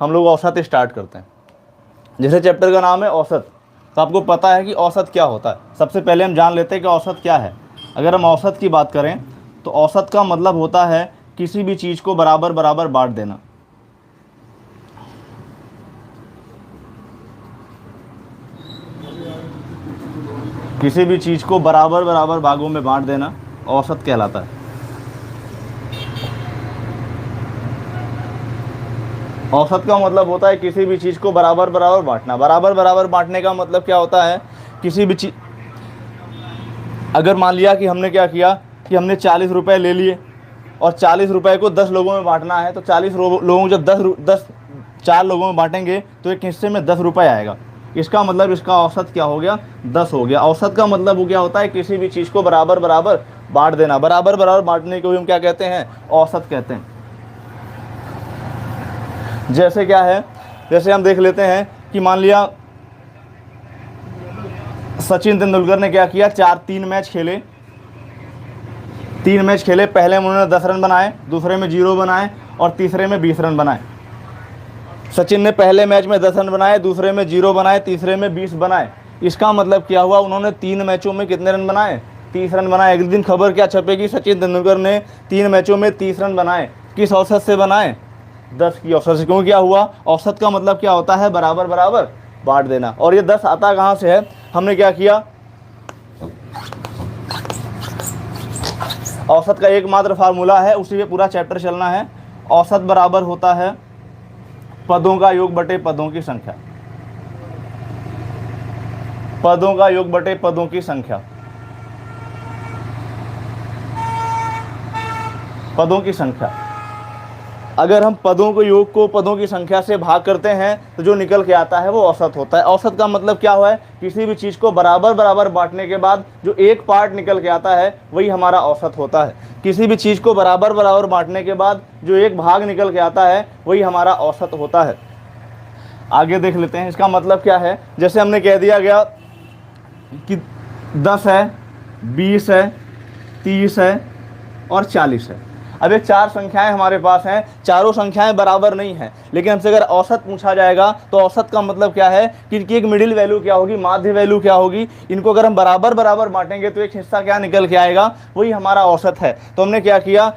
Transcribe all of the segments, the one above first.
हम लोग औसत स्टार्ट करते हैं। जैसे चैप्टर का नाम है औसत, तो आपको पता है कि औसत क्या होता है। सबसे पहले हम जान लेते हैं कि औसत क्या है। अगर हम औसत की बात करें तो औसत का मतलब होता है किसी भी चीज़ को बराबर बराबर बांट देना। किसी भी चीज़ को बराबर बराबर भागों में बांट देना औसत कहलाता है। औसत का मतलब होता है किसी भी चीज़ को बराबर बराबर बांटना। बराबर बराबर बांटने का मतलब क्या होता है, किसी भी चीज़, अगर मान लिया कि हमने क्या किया कि हमने 40 रुपये ले लिए और 40 रुपये को 10 लोगों में बांटना है, तो 40 लोगों को जब 10 4 लोगों में बांटेंगे तो एक हिस्से में 10 रुपये आएगा। इसका मतलब इसका औसत क्या हो गया, 10 हो गया। औसत का मतलब वो क्या होता है, किसी भी चीज़ को बराबर बराबर बांट देना। बराबर बराबर बांटने को भी हम क्या कहते हैं, औसत कहते हैं। जैसे क्या है, जैसे हम देख लेते हैं कि मान लिया सचिन तेंदुलकर ने क्या किया, 3 मैच खेले, 3 मैच खेले। पहले में उन्होंने 10 रन बनाए, दूसरे में 0 बनाए और तीसरे में 20 रन बनाए। सचिन ने पहले मैच में 10 रन बनाए, दूसरे में 0 बनाए, तीसरे में 20 बनाए। इसका मतलब क्या हुआ, उन्होंने 3 मैचों में कितने रन बनाए, 30 रन बनाए। एक दिन खबर क्या छपेगी, सचिन तेंदुलकर ने 3 मैचों में 30 रन बनाए। किस औसत से बनाए, 10 की औसत से। क्यों क्या हुआ, औसत का मतलब क्या होता है, बराबर बराबर बांट देना। और ये 10 आता कहाँ से है, हमने क्या किया, औसत का एकमात्र फार्मूला है, उसी पे पूरा चैप्टर चलना है। औसत बराबर होता है पदों का योग बटे पदों की संख्या। पदों का योग बटे पदों की संख्या। पदों की संख्या, अगर हम पदों को योग को पदों की संख्या से भाग करते हैं तो जो निकल के आता है वो औसत होता है। औसत का मतलब क्या हुआ है, किसी भी चीज़ को बराबर बराबर बांटने के बाद जो एक पार्ट निकल के आता है वही हमारा औसत होता है। किसी भी चीज़ को बराबर बराबर बांटने के बाद जो एक भाग निकल के आता है वही हमारा औसत होता है। आगे देख लेते हैं इसका मतलब क्या है। जैसे हमने कह दिया गया कि 10 है, 20 है, 30 है और 40 है। अब ये 4 संख्याएं हमारे पास हैं, चारों संख्याएं बराबर नहीं हैं, लेकिन हमसे अगर औसत पूछा जाएगा तो औसत का मतलब क्या है कि इनकी एक मिडिल वैल्यू क्या होगी, माध्य वैल्यू क्या होगी। इनको अगर हम बराबर बराबर बांटेंगे तो एक हिस्सा क्या निकल के आएगा, वही हमारा औसत है। तो हमने क्या किया,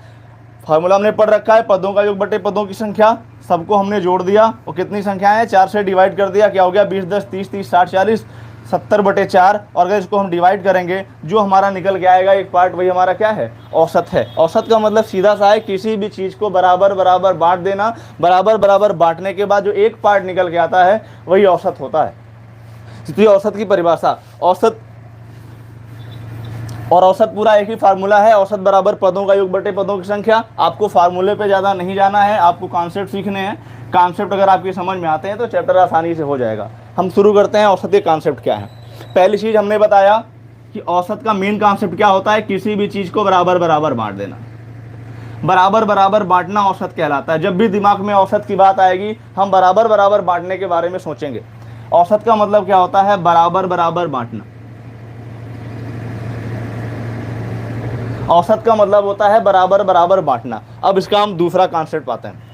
फार्मूला हमने पढ़ रखा है, पदों का योग बटे पदों की संख्या। सबको हमने जोड़ दिया और कितनी संख्याएं हैं, 4 से डिवाइड कर दिया, क्या हो गया, 20 10 30 30 60 40 70/4। और अगर इसको हम डिवाइड करेंगे जो हमारा निकल के आएगा एक पार्ट, वही हमारा क्या है, औसत है। औसत का मतलब सीधा सा है किसी भी चीज़ को बराबर बराबर बांट देना। बराबर बराबर बांटने के बाद जो एक पार्ट निकल के आता है वही औसत होता है। इसलिए औसत की परिभाषा, औसत और औसत पूरा एक ही फार्मूला है, औसत बराबर पदों का योग बटे पदों की संख्या। आपको फार्मूले पे ज़्यादा नहीं जाना है, आपको कॉन्सेप्ट सीखने हैं। कॉन्सेप्ट अगर आपकी समझ में आते हैं तो चैप्टर आसानी से हो जाएगा। हम शुरू करते हैं, औसत के कॉन्सेप्ट क्या है। पहली चीज़ हमने बताया कि औसत का मेन कॉन्सेप्ट क्या होता है, किसी भी चीज़ को बराबर बराबर बांट देना। बराबर बराबर बांटना औसत कहलाता है। जब भी दिमाग में औसत की बात आएगी हम बराबर बराबर बांटने के बारे में सोचेंगे। औसत का मतलब क्या होता है, बराबर बराबर बांटना। औसत का मतलब होता है बराबर बराबर बांटना। अब इसका हम दूसरा कॉन्सेप्ट पाते हैं।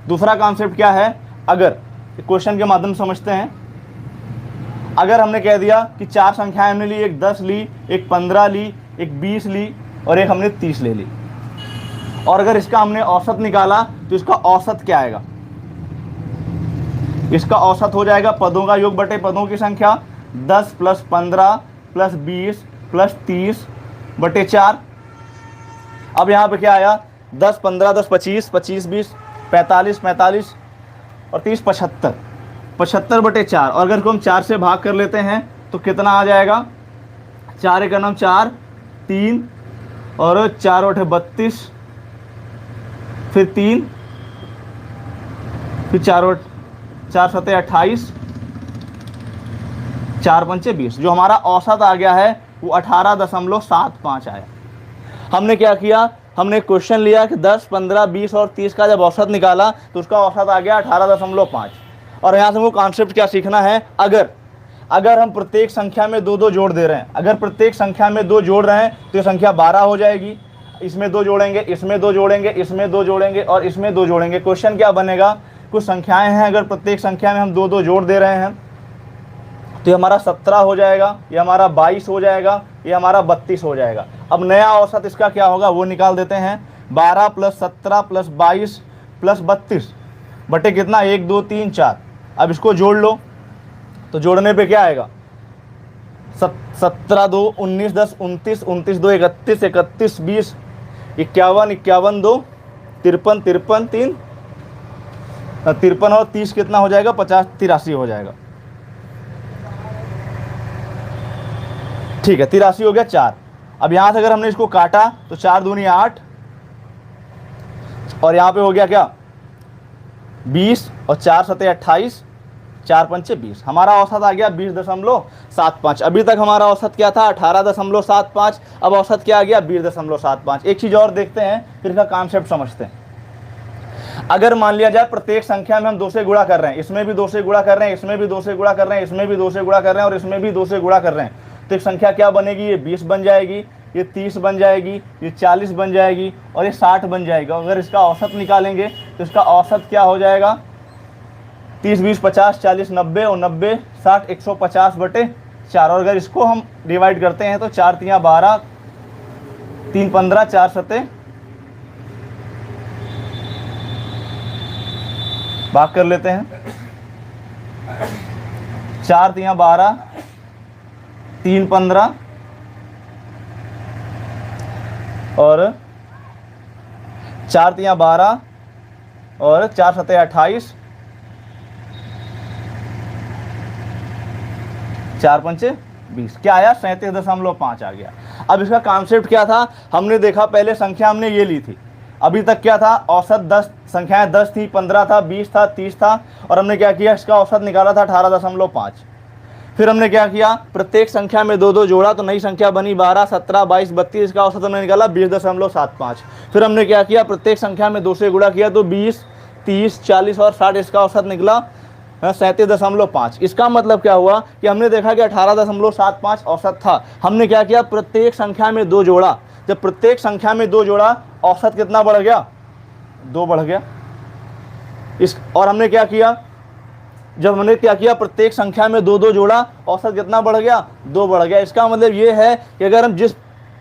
दूसरा कॉन्सेप्ट क्या है, अगर क्वेश्चन के माध्यम से समझते हैं। अगर हमने कह दिया कि 4 संख्याएं हमने ली, एक 10 ली, एक 15 ली, एक 20 ली और एक हमने 30 ले ली, और अगर इसका हमने औसत निकाला तो इसका औसत क्या आएगा, इसका औसत हो जाएगा पदों का योग बटे पदों की संख्या। 10 + 15 + 20 + 30/4। अब यहाँ पे क्या आया, 10 15 10 25 25 20 45 45 और 30 75, 75/4। और अगर हम 4 से भाग कर लेते हैं तो कितना आ जाएगा, 4 × 9 4 3 और 4 × 8 32, फिर 3, फिर 4 4 7 28, 4 5 20। जो हमारा औसत आ गया है वो 18.75 आया। हमने क्या किया, हमने क्वेश्चन लिया कि 10 15 20 और 30 का जब औसत निकाला तो उसका औसत आ गया 18.5। और यहाँ से हमको कॉन्सेप्ट क्या सीखना है, अगर हम प्रत्येक संख्या में 2 जोड़ दे रहे हैं, अगर प्रत्येक संख्या में 2 जोड़ रहे हैं तो ये संख्या 12 हो जाएगी। इसमें 2 जोड़ेंगे, इसमें 2 जोड़ेंगे, इसमें 2 जोड़ेंगे और इसमें 2 जोड़ेंगे। क्वेश्चन क्या बनेगा कुछ संख्याएं हैं, अगर प्रत्येक संख्या में हम दो दो जोड़ दे रहे हैं तो ये हमारा 17 हो जाएगा, ये हमारा 22 हो जाएगा, ये हमारा 32 हो जाएगा। अब नया औसत इसका क्या होगा वो निकाल देते हैं। 12 + 17 + 22 + 32 बटे कितना, 1 2 3 4। अब इसको जोड़ लो तो जोड़ने पे क्या आएगा, 17 2 19 10 29 29 2 31 31 20 51 51 2 53 53 3 53 और 30 कितना हो जाएगा, 50 83 हो जाएगा। ठीक है, 83 हो गया 4। अब यहां से अगर हमने इसको काटा तो 4 दूनी 8 और यहां पे हो गया क्या 20 और 4 सते 28, 4 पंचे 20। हमारा औसत आ गया 20.75। अभी तक हमारा औसत क्या था 18.75। अब औसत क्या आ गया 20.75। एक चीज और देखते हैं फिर इसका कॉन्सेप्ट समझते हैं। अगर मान लिया जाए प्रत्येक संख्या में हम 2 से गुणा कर रहे हैं, इसमें भी 2 से गुणा कर रहे हैं, इसमें भी 2 से गुणा कर रहे हैं, इसमें भी 2 से गुणा कर रहे हैं और इसमें भी 2 से गुणा कर रहे हैं, तो एक संख्या क्या बनेगी, ये 20 बन जाएगी, ये 30 बन जाएगी, ये 40 बन जाएगी और ये 60 बन जाएगा। अगर इसका औसत निकालेंगे तो इसका औसत क्या हो जाएगा, 30 20 50 40 90 और 90 60 150 बटे 4। और अगर इसको हम डिवाइड करते हैं तो 4 3 12 3 15 4 सते भाग कर लेते हैं, 4 3 12 3 15 और 4 3 12 और 4 सते 28, 4 पंचे 20। क्या आया 37.5 आ गया। अब इसका कॉन्सेप्ट क्या था, हमने देखा पहले संख्या हमने ये ली थी, अभी तक क्या था औसत 10 संख्याएं 10 थी, 15 था, 20 था, 30 था और हमने क्या किया इसका औसत निकाला था 18.5। फिर हमने क्या किया प्रत्येक संख्या में 2 2 जोड़ा तो नई संख्या बनी 12 17 22 32, इसका औसत हमने निकाला 20.75। फिर हमने क्या किया प्रत्येक संख्या में 2 से गुणा किया तो 20 30 40 और 60, इसका औसत निकला 37.5। इसका मतलब क्या हुआ कि हमने देखा कि 18.75 औसत था, हमने क्या किया प्रत्येक संख्या में 2 जोड़ा, जब प्रत्येक संख्या में 2 जोड़ा औसत कितना बढ़ गया 2 बढ़ गया। और हमने क्या किया जब हमने क्या किया प्रत्येक संख्या में 2 2 जोड़ा औसत कितना बढ़ गया 2 बढ़ गया। इसका मतलब ये है कि अगर हम जिस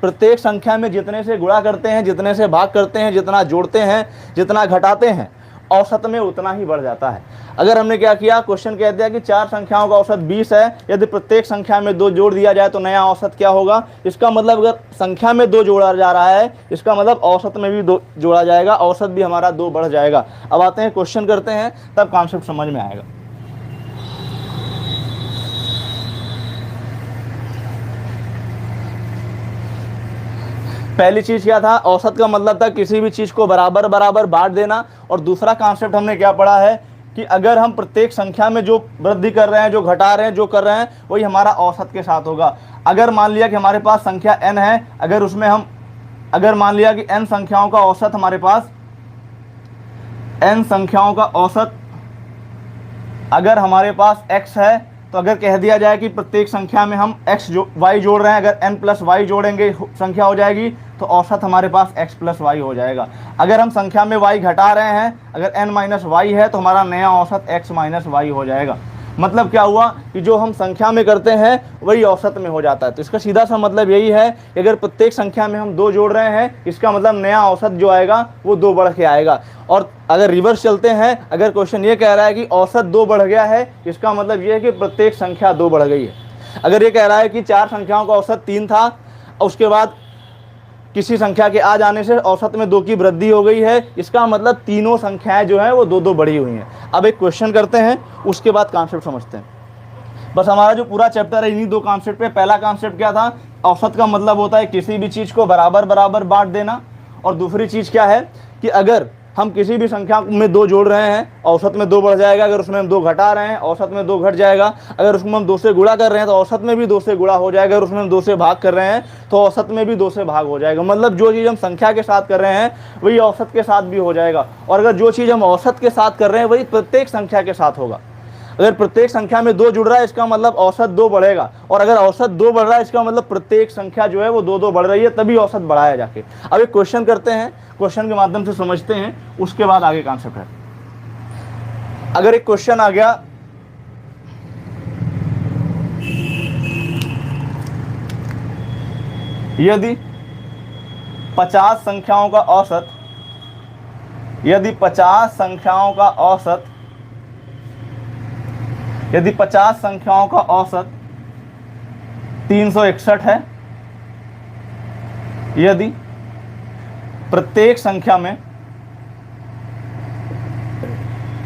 प्रत्येक संख्या में जितने से गुणा करते हैं, जितने से भाग करते हैं, जितना जोड़ते हैं, जितना घटाते हैं, औसत में उतना ही बढ़ जाता है। अगर हमने क्या किया क्वेश्चन कह दिया कि 4 संख्याओं का औसत 20 है, यदि प्रत्येक संख्या में 2 जोड़ दिया जाए तो नया औसत क्या होगा, इसका मतलब अगर संख्या में 2 जोड़ा जा रहा है इसका मतलब औसत में भी 2 जोड़ा जाएगा, औसत भी हमारा 2 बढ़ जाएगा। अब आते हैं क्वेश्चन करते हैं तब कॉन्सेप्ट समझ में आएगा। पहली चीज क्या था, औसत का मतलब था किसी भी चीज को बराबर बराबर बांट देना। और दूसरा कॉन्सेप्ट हमने क्या पढ़ा है कि अगर हम प्रत्येक संख्या में जो वृद्धि कर रहे हैं, जो घटा रहे हैं, जो कर रहे हैं, वही हमारा औसत के साथ होगा। अगर मान लिया कि हमारे पास संख्या n है, अगर उसमें हम अगर मान लिया कि n संख्याओं का औसत हमारे पास n संख्याओं का औसत अगर हमारे पास x है, तो अगर कह दिया जाए कि प्रत्येक संख्या में हम y जोड़ रहे हैं, अगर n + y जोड़ेंगे संख्या हो जाएगी तो औसत हमारे पास x + y हो जाएगा। अगर हम संख्या में y घटा रहे हैं, अगर n - y है तो हमारा नया औसत x - y हो जाएगा। मतलब क्या हुआ कि जो हम संख्या में करते हैं वही औसत में हो जाता है। तो इसका सीधा सा मतलब यही है कि अगर प्रत्येक संख्या में हम 2 जोड़ रहे हैं, इसका मतलब नया औसत जो आएगा वो 2 बढ़ के आएगा। और अगर रिवर्स चलते हैं, अगर क्वेश्चन ये कह रहा है कि औसत 2 बढ़ गया है, इसका मतलब ये है कि प्रत्येक संख्या 2 बढ़ गई है। अगर ये कह रहा है कि 4 संख्याओं का औसत 3 था और उसके बाद किसी संख्या के आ जाने से औसत में 2 की वृद्धि हो गई है, इसका मतलब तीनों संख्याएं जो हैं वो 2 2 बढ़ी हुई हैं। अब एक क्वेश्चन करते हैं, उसके बाद कॉन्सेप्ट समझते हैं। बस हमारा जो पूरा चैप्टर है इन्हीं 2 कॉन्सेप्ट पे। पहला कॉन्सेप्ट क्या था, औसत का मतलब होता है किसी भी चीज़ को बराबर बराबर बांट देना। और दूसरी चीज़ क्या है कि अगर हम किसी भी संख्या में 2 जोड़ रहे हैं, औसत में 2 बढ़ जाएगा। अगर उसमें हम 2 घटा रहे हैं, औसत में 2 घट जाएगा। अगर उसमें हम 2 से गुणा कर रहे हैं तो औसत में भी 2 से गुणा हो जाएगा। अगर उसमें हम 2 से भाग कर रहे हैं तो औसत में भी 2 से भाग हो जाएगा। मतलब जो चीज़ हम संख्या के साथ कर रहे हैं वही औसत के साथ भी हो जाएगा। और अगर जो चीज़ हम औसत के साथ कर रहे हैं वही प्रत्येक संख्या के साथ होगा। अगर प्रत्येक संख्या में 2 जुड़ रहा है इसका मतलब औसत 2 बढ़ेगा। और अगर औसत 2 बढ़ रहा है इसका मतलब प्रत्येक संख्या जो है वो 2 2 बढ़ रही है, तभी औसत बढ़ाया जाके। अब एक क्वेश्चन करते हैं, क्वेश्चन के माध्यम से समझते हैं, उसके बाद आगे कॉन्सेप्ट है। अगर एक क्वेश्चन आ गया, यदि 50 संख्याओं का औसत, यदि 50 संख्याओं का औसत, यदि 50 संख्याओं का औसत 361 है, यदि प्रत्येक संख्या में,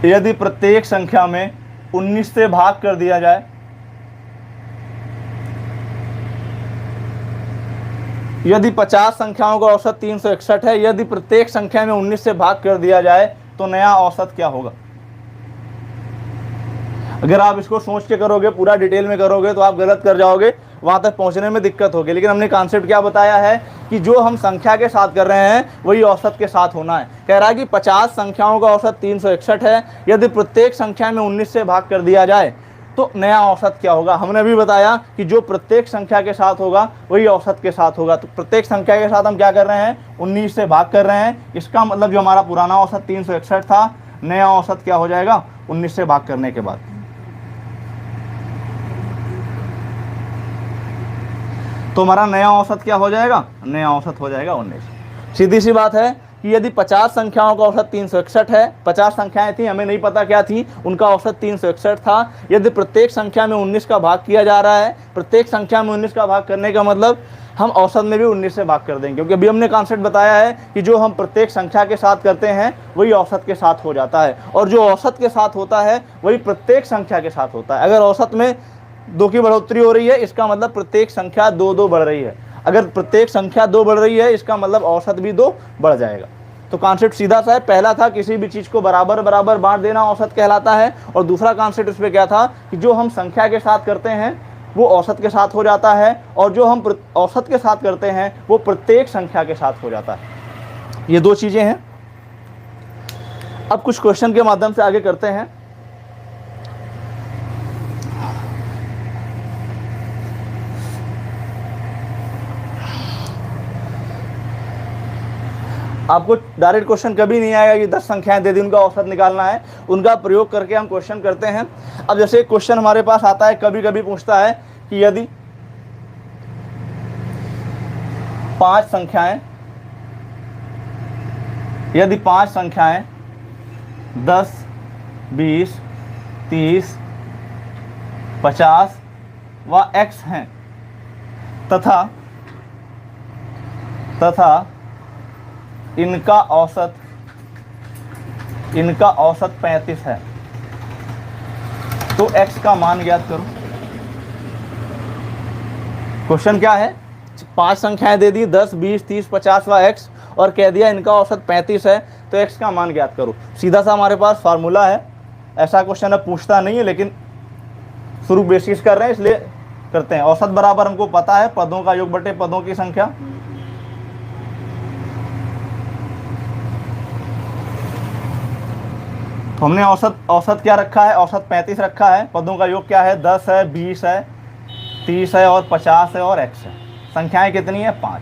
यदि प्रत्येक संख्या में 19 से भाग कर दिया जाए, यदि 50 संख्याओं का औसत 361 है, यदि प्रत्येक संख्या में 19 से भाग कर दिया जाए तो नया औसत क्या होगा? अगर आप इसको सोच के करोगे, पूरा डिटेल में करोगे तो आप गलत कर जाओगे, वहां तक पहुंचने में दिक्कत होगी। लेकिन हमने कॉन्सेप्ट क्या बताया है कि जो हम संख्या के साथ कर रहे हैं वही औसत के साथ होना है। कह रहा है कि 50 संख्याओं का औसत 361 है, यदि प्रत्येक संख्या में 19 से भाग कर दिया जाए तो नया औसत क्या होगा? हमने अभी बताया कि जो प्रत्येक संख्या के साथ होगा वही औसत के साथ होगा। तो प्रत्येक संख्या के साथ हम क्या कर रहे हैं? 19 से भाग कर रहे हैं। इसका मतलब जो हमारा पुराना औसत 361 था, नया औसत क्या हो जाएगा 19 से भाग करने के बाद? तो हमारा नया औसत क्या हो जाएगा? नया औसत हो जाएगा 19। सीधी सी बात है कि यदि 50 संख्याओं का औसत 361 है, 50 संख्याएं थी, हमें नहीं पता क्या थी, उनका औसत 361 था। यदि प्रत्येक संख्या में 19 का भाग किया जा रहा है, प्रत्येक संख्या में 19 का भाग करने का मतलब हम औसत में भी 19 से भाग कर देंगे, क्योंकि अभी हमने कॉन्सेप्ट बताया है कि जो हम प्रत्येक संख्या के साथ करते हैं वही औसत के साथ हो जाता है, और जो औसत के साथ होता है वही प्रत्येक संख्या के साथ होता है। अगर औसत में 2 की बढ़ोतरी हो रही है, इसका मतलब प्रत्येक संख्या 2 बढ़ रही है। अगर प्रत्येक संख्या 2 बढ़ रही है, इसका मतलब औसत भी 2 बढ़ जाएगा। तो कॉन्सेप्ट सीधा सा है। पहला था किसी भी चीज़ को बराबर बराबर बांट देना औसत कहलाता है, और दूसरा कॉन्सेप्ट इस पर क्या था कि जो हम संख्या के साथ करते हैं वो औसत के साथ हो जाता है, और जो हम औसत के साथ करते हैं वो प्रत्येक संख्या के साथ हो जाता है। ये 2 चीज़ें हैं। अब कुछ क्वेश्चन के माध्यम से आगे करते हैं। आपको डायरेक्ट क्वेश्चन कभी नहीं आएगा कि 10 संख्याएं दे दी, उनका औसत निकालना है। उनका प्रयोग करके हम क्वेश्चन करते हैं। अब जैसे एक क्वेश्चन हमारे पास आता है, कभी कभी पूछता है कि यदि 5 संख्याएं, यदि 5 संख्याएं 10, 20, 30, 50 व x हैं तथा इनका औसत 35 है, तो x का मान ज्ञात करो। क्वेश्चन क्या है? 5 संख्याएं दे दी, 10, 20, 30, 50 व x, और कह दिया इनका औसत 35 है, तो x का मान ज्ञात करो। सीधा सा हमारे पास फार्मूला है। ऐसा क्वेश्चन अब पूछता नहीं है, लेकिन शुरू बेसिस कर रहे हैं इसलिए करते हैं। औसत बराबर हमको पता है पदों का योग बटे पदों की संख्या। हमने औसत क्या रखा है? औसत 35 रखा है। पदों का योग क्या है? 10 है, 20 है, 30 है और 50 है और x है। संख्याएं कितनी है? 5।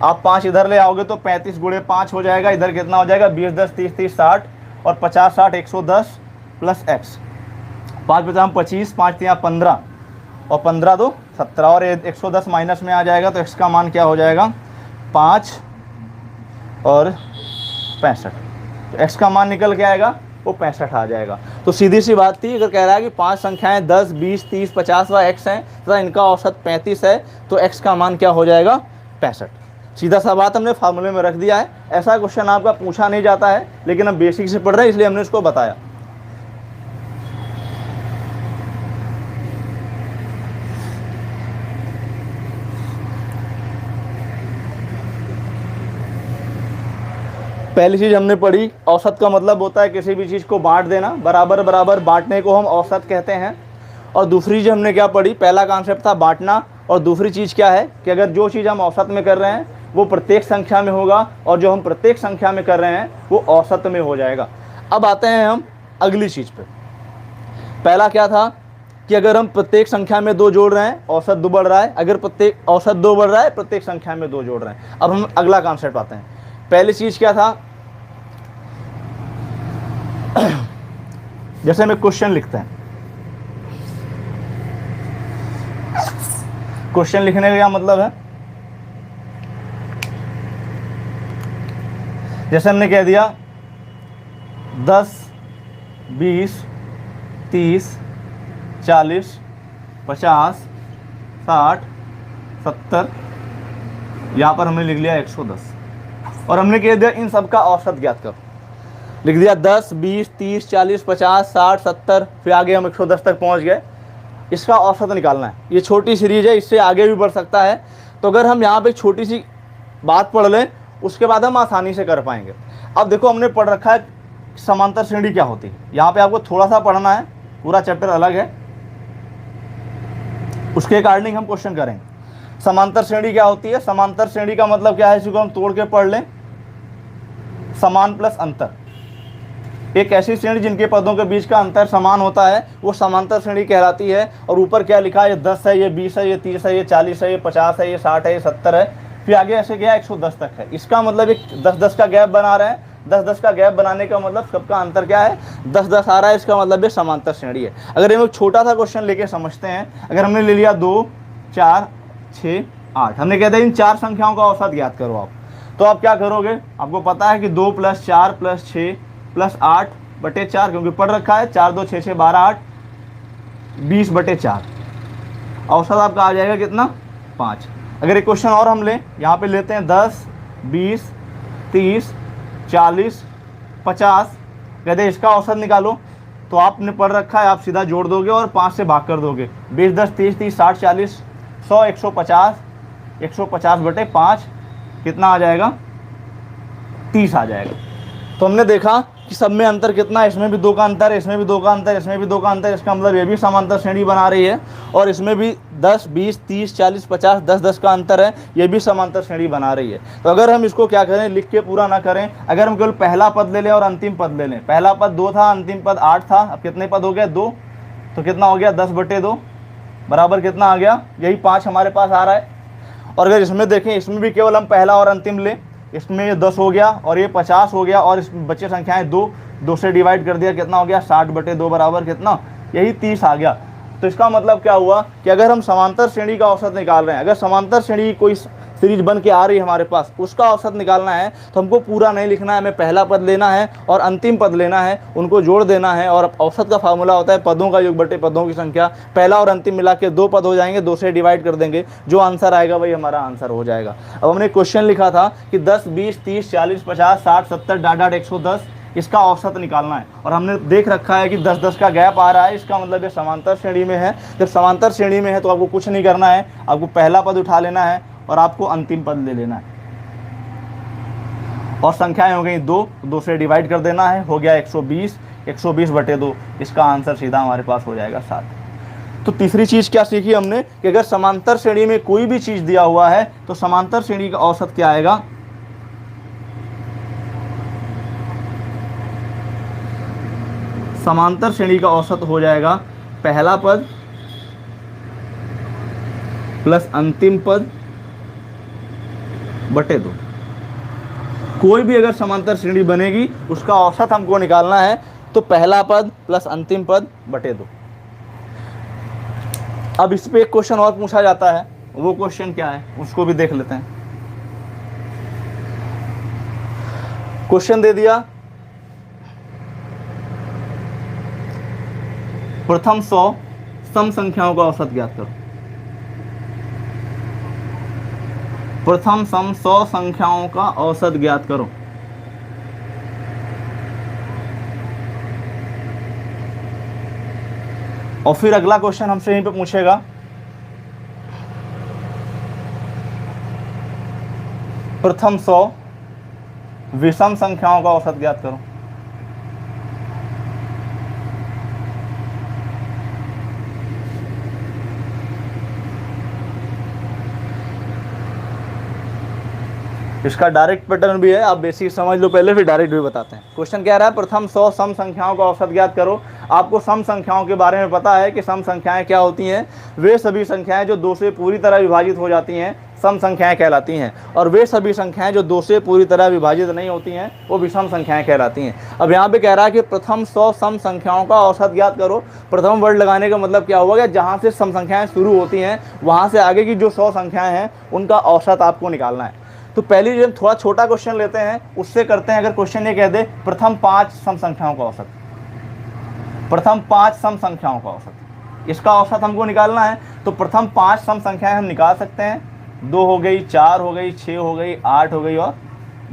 आप 5 इधर ले आओगे तो 35 गुणे 5 हो जाएगा। इधर कितना हो जाएगा? 20, 10, 30, 30, 60 और 50, 60, 110 प्लस x। 5 50 25, 5 3 15 और 15 2 17 और 110 माइनस में आ जाएगा, तो x का मान क्या हो जाएगा? 5 और 65। तो x का मान निकल के आएगा वो 65 आ जाएगा। तो सीधी सी बात थी। अगर कह रहा है कि 5 संख्याएं 10, 20, 30, 50 व x हैं तथा इनका औसत 35 है, तो x का मान क्या हो जाएगा? 65। सीधा सा बात हमने फार्मूले में रख दिया है। ऐसा क्वेश्चन आपका पूछा नहीं जाता है, लेकिन हम बेसिक से पढ़ रहे हैं इसलिए हमने इसको बताया। पहली चीज हमने पढ़ी, औसत का मतलब होता है किसी भी चीज को बांट देना, बराबर बराबर बांटने को हम औसत कहते हैं। और दूसरी चीज हमने क्या पढ़ी? पहला कॉन्सेप्ट था बांटना, और दूसरी चीज क्या है कि अगर जो चीज हम औसत में कर रहे हैं वो प्रत्येक संख्या में होगा, और जो हम प्रत्येक संख्या में कर रहे हैं वो औसत में हो जाएगा। अब आते हैं हम अगली चीज पे। पहला क्या था कि अगर हम प्रत्येक संख्या में 2 जोड़ रहे हैं, औसत 2 बढ़ रहा है। अगर प्रत्येक औसत 2 बढ़ रहा है, प्रत्येक संख्या में 2 जोड़ रहे हैं। अब हम अगला कॉन्सेप्ट आते हैं। पहली चीज क्या था? जैसे में क्वेश्चन लिखते हैं, क्वेश्चन लिखने का क्या मतलब है, जैसे हमने कह दिया 10, 20, 30, 40, 50, 60, 70, यहाँ पर हमने लिख लिया 110 और हमने कह दिया इन सब का औसत ज्ञात करो। लिख दिया 10, 20, 30, 40, 50, 60, 70, फिर आगे हम 110 तक पहुँच गए। इसका औसत निकालना है। ये छोटी सीरीज है, इससे आगे भी बढ़ सकता है। तो अगर हम यहाँ पे छोटी सी बात पढ़ लें उसके बाद हम आसानी से कर पाएंगे। अब देखो हमने पढ़ रखा है समांतर श्रेणी क्या होती है। यहाँ पे आपको थोड़ा सा पढ़ना है, पूरा चैप्टर अलग है, उसके अकॉर्डिंग हम क्वेश्चन करेंगे। समांतर श्रेणी क्या होती है? समांतर श्रेणी का मतलब क्या है, इसको हम तोड़ के पढ़ लें। समान प्लस अंतर, एक ऐसी श्रेणी जिनके पदों के बीच का अंतर समान होता है वो समांतर श्रेणी कहलाती है। और ऊपर क्या लिखा है, ये 10 है, ये 20 है, ये 30 है, ये 40 है, ये 50 है, ये 60 है, ये 70 है, फिर आगे ऐसे गया 110 तक है। इसका मतलब एक 10-10 का गैप बना रहे हैं। 10-10 का गैप बनाने का मतलब सबका अंतर क्या है, 10-10 आ रहा है। इसका मतलब ये समांतर श्रेणी है। अगर हम एक छोटा सा क्वेश्चन लेके समझते हैं, अगर हमने ले लिया 2, 4, 6, 8, हमने कहते हैं इन 4 संख्याओं का औसत ज्ञात करो आप, तो आप क्या करोगे? आपको पता है कि 2 + 4 + 6 + 8/4, क्योंकि पढ़ रखा है 4, 2, 6, 6, 12, 8, 20/4। औसत आपका आ जाएगा कितना? 5। अगर एक क्वेश्चन और हम लें, यहाँ पे लेते हैं 10, 20, 30, 40, 50, कहते हैं इसका औसत निकालो। तो आपने पढ़ रखा है, आप सीधा जोड़ दोगे और 5 से भाग कर दोगे। 20, 10, 30, 30, 60, 40, 100, 150, 150/5 कितना आ जाएगा? 30 आ जाएगा। तो हमने देखा कि सब में अंतर कितना है, इसमें भी 2 का अंतर है, इसमें भी 2 का अंतर है, इसमें भी 2 का अंतर है। इसका मतलब ये भी समांतर श्रेणी बना रही है। और इसमें भी 10, 20, 30, 40, 50, 10-10 का अंतर है, ये भी समांतर श्रेणी बना रही है। तो अगर हम इसको क्या करें, लिख के पूरा ना करें, अगर हम केवल पहला पद ले लें और अंतिम पद ले लें, पहला पद 2 था, अंतिम पद 8 था, अब कितने पद हो गए? 2। तो कितना हो गया? 10/2 बराबर कितना आ गया? यही 5 हमारे पास आ रहा है। और अगर इसमें देखें, इसमें भी केवल हम पहला और अंतिम लें, इसमें ये 10 हो गया और ये 50 हो गया और इसमें बचे संख्याएं 2 से डिवाइड कर दिया, कितना हो गया? 60/2 बराबर कितना? यही 30 आ गया। तो इसका मतलब क्या हुआ कि अगर हम समांतर श्रेणी का औसत निकाल रहे हैं, अगर समांतर श्रेणी कोई सीरीज बन के आ रही है हमारे पास, उसका औसत निकालना है तो हमको पूरा नहीं लिखना है, हमें पहला पद लेना है और अंतिम पद लेना है, उनको जोड़ देना है। और औसत का फार्मूला होता है पदों का योग बटे पदों की संख्या। पहला और अंतिम मिला के 2 पद हो जाएंगे, 2 से डिवाइड कर देंगे, जो आंसर आएगा वही हमारा आंसर हो जाएगा। अब हमने क्वेश्चन लिखा था कि 10, 20, 30, 40, 50, 60, 70, डाट 110, इसका औसत निकालना है। और हमने देख रखा है कि 10-10 का गैप आ रहा है, इसका मतलब ये समांतर श्रेणी में है। जब समांतर श्रेणी में है तो आपको कुछ नहीं करना है, आपको पहला पद उठा लेना है और आपको अंतिम पद ले लेना है। और संख्याएं हो गई 2 से डिवाइड कर देना है, हो गया 120, 120/2, इसका आंसर सीधा हमारे पास हो जाएगा 7। तो तीसरी चीज़ क्या सीखी हमने कि अगर समांतर श्रेणी में कोई भी चीज़ दिया हुआ है तो समांतर श्रेणी का औसत क्या आएगा? समांतर श्रेणी का औसत हो जाएगा पहला पद प्लस अंतिम पद बटे 2। कोई भी अगर समांतर श्रेणी बनेगी उसका औसत हमको निकालना है, तो पहला पद प्लस अंतिम पद बटे 2। अब इस पे एक क्वेश्चन और पूछा जाता है, वो क्वेश्चन क्या है उसको भी देख लेते हैं। क्वेश्चन दे दिया, प्रथम 100 सम संख्याओं का औसत ज्ञात करो। प्रथम सम 100 संख्याओं का औसत ज्ञात करो। और फिर अगला क्वेश्चन हमसे यहीं पे पूछेगा, प्रथम 100 विषम संख्याओं का औसत ज्ञात करो। इसका डायरेक्ट पैटर्न भी है, आप बेसिक समझ लो पहले, फिर डायरेक्ट भी बताते हैं। क्वेश्चन कह रहा है प्रथम 100 सम संख्याओं का औसत ज्ञात करो। आपको सम संख्याओं के बारे में पता है कि सम संख्याएं क्या होती हैं। वे सभी संख्याएं जो 2 से पूरी तरह विभाजित हो जाती हैं सम संख्याएं कहलाती हैं, और वे सभी संख्याएं जो 2 से पूरी तरह विभाजित नहीं होती हैं वो विषम संख्याएं कहलाती हैं। अब यहाँ पे कह रहा है कि प्रथम 100 सम संख्याओं का औसत ज्ञात करो। प्रथम वर्ड लगाने का मतलब क्या हुआ कि जहाँ से सम संख्याएं शुरू होती हैं वहाँ से आगे की जो 100 संख्याएं हैं उनका औसत आपको निकालना है। तो पहली जो थोड़ा छोटा क्वेश्चन लेते हैं उससे करते हैं। अगर क्वेश्चन ये कह दे प्रथम 5 सम संख्याओं का औसत, प्रथम 5 सम संख्याओं का औसत, इसका औसत हमको निकालना है। तो प्रथम 5 सम संख्याएं हम निकाल सकते हैं। 2 हो गई, 4 हो गई, 6 हो गई, 8 हो गई और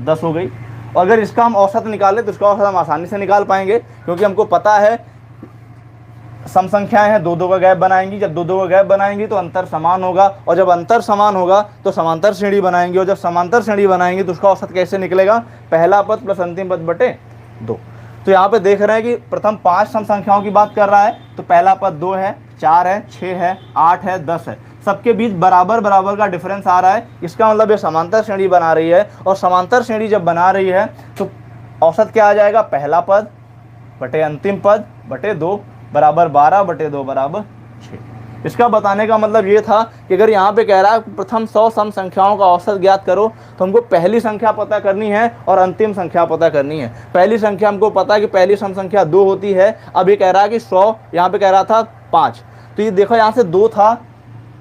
10 हो गई। और अगर इसका हम औसत निकालें तो इसका औसत हम आसानी से निकाल पाएंगे, क्योंकि हमको पता है सम संख्याएं हैं, 2-2 का गैप बनाएंगी। जब 2-2 का गैप बनाएंगी तो अंतर समान होगा, और जब अंतर समान होगा तो समांतर श्रेणी बनाएंगे, और जब समांतर श्रेणी बनाएंगे तो उसका औसत कैसे निकलेगा, पहला पद प्लस अंतिम पद बटे 2। तो यहाँ पे देख रहे हैं कि प्रथम 5 सम संख्याओं की बात कर रहा है, तो पहला पद 2 है, 4 है, 6 है, 8 है, 10 है, सबके बीच बराबर बराबर का डिफरेंस आ रहा है। इसका मतलब ये समांतर श्रेणी बना रही है, और समांतर श्रेणी जब बना रही है तो औसत क्या आ जाएगा, पहला पद बटे अंतिम पद बटे 2 बराबर 12 बटे 2 बराबर 6। इसका बताने का मतलब ये था कि अगर यहाँ पे कह रहा है प्रथम 100 सम संख्याओं का औसत ज्ञात करो, तो हमको पहली संख्या पता करनी है और अंतिम संख्या पता करनी है। पहली संख्या हमको पता है कि पहली सम संख्या 2 होती है। अब ये कह रहा है कि 100, यहाँ पे कह रहा था 5, तो ये देखो यहाँ से 2 था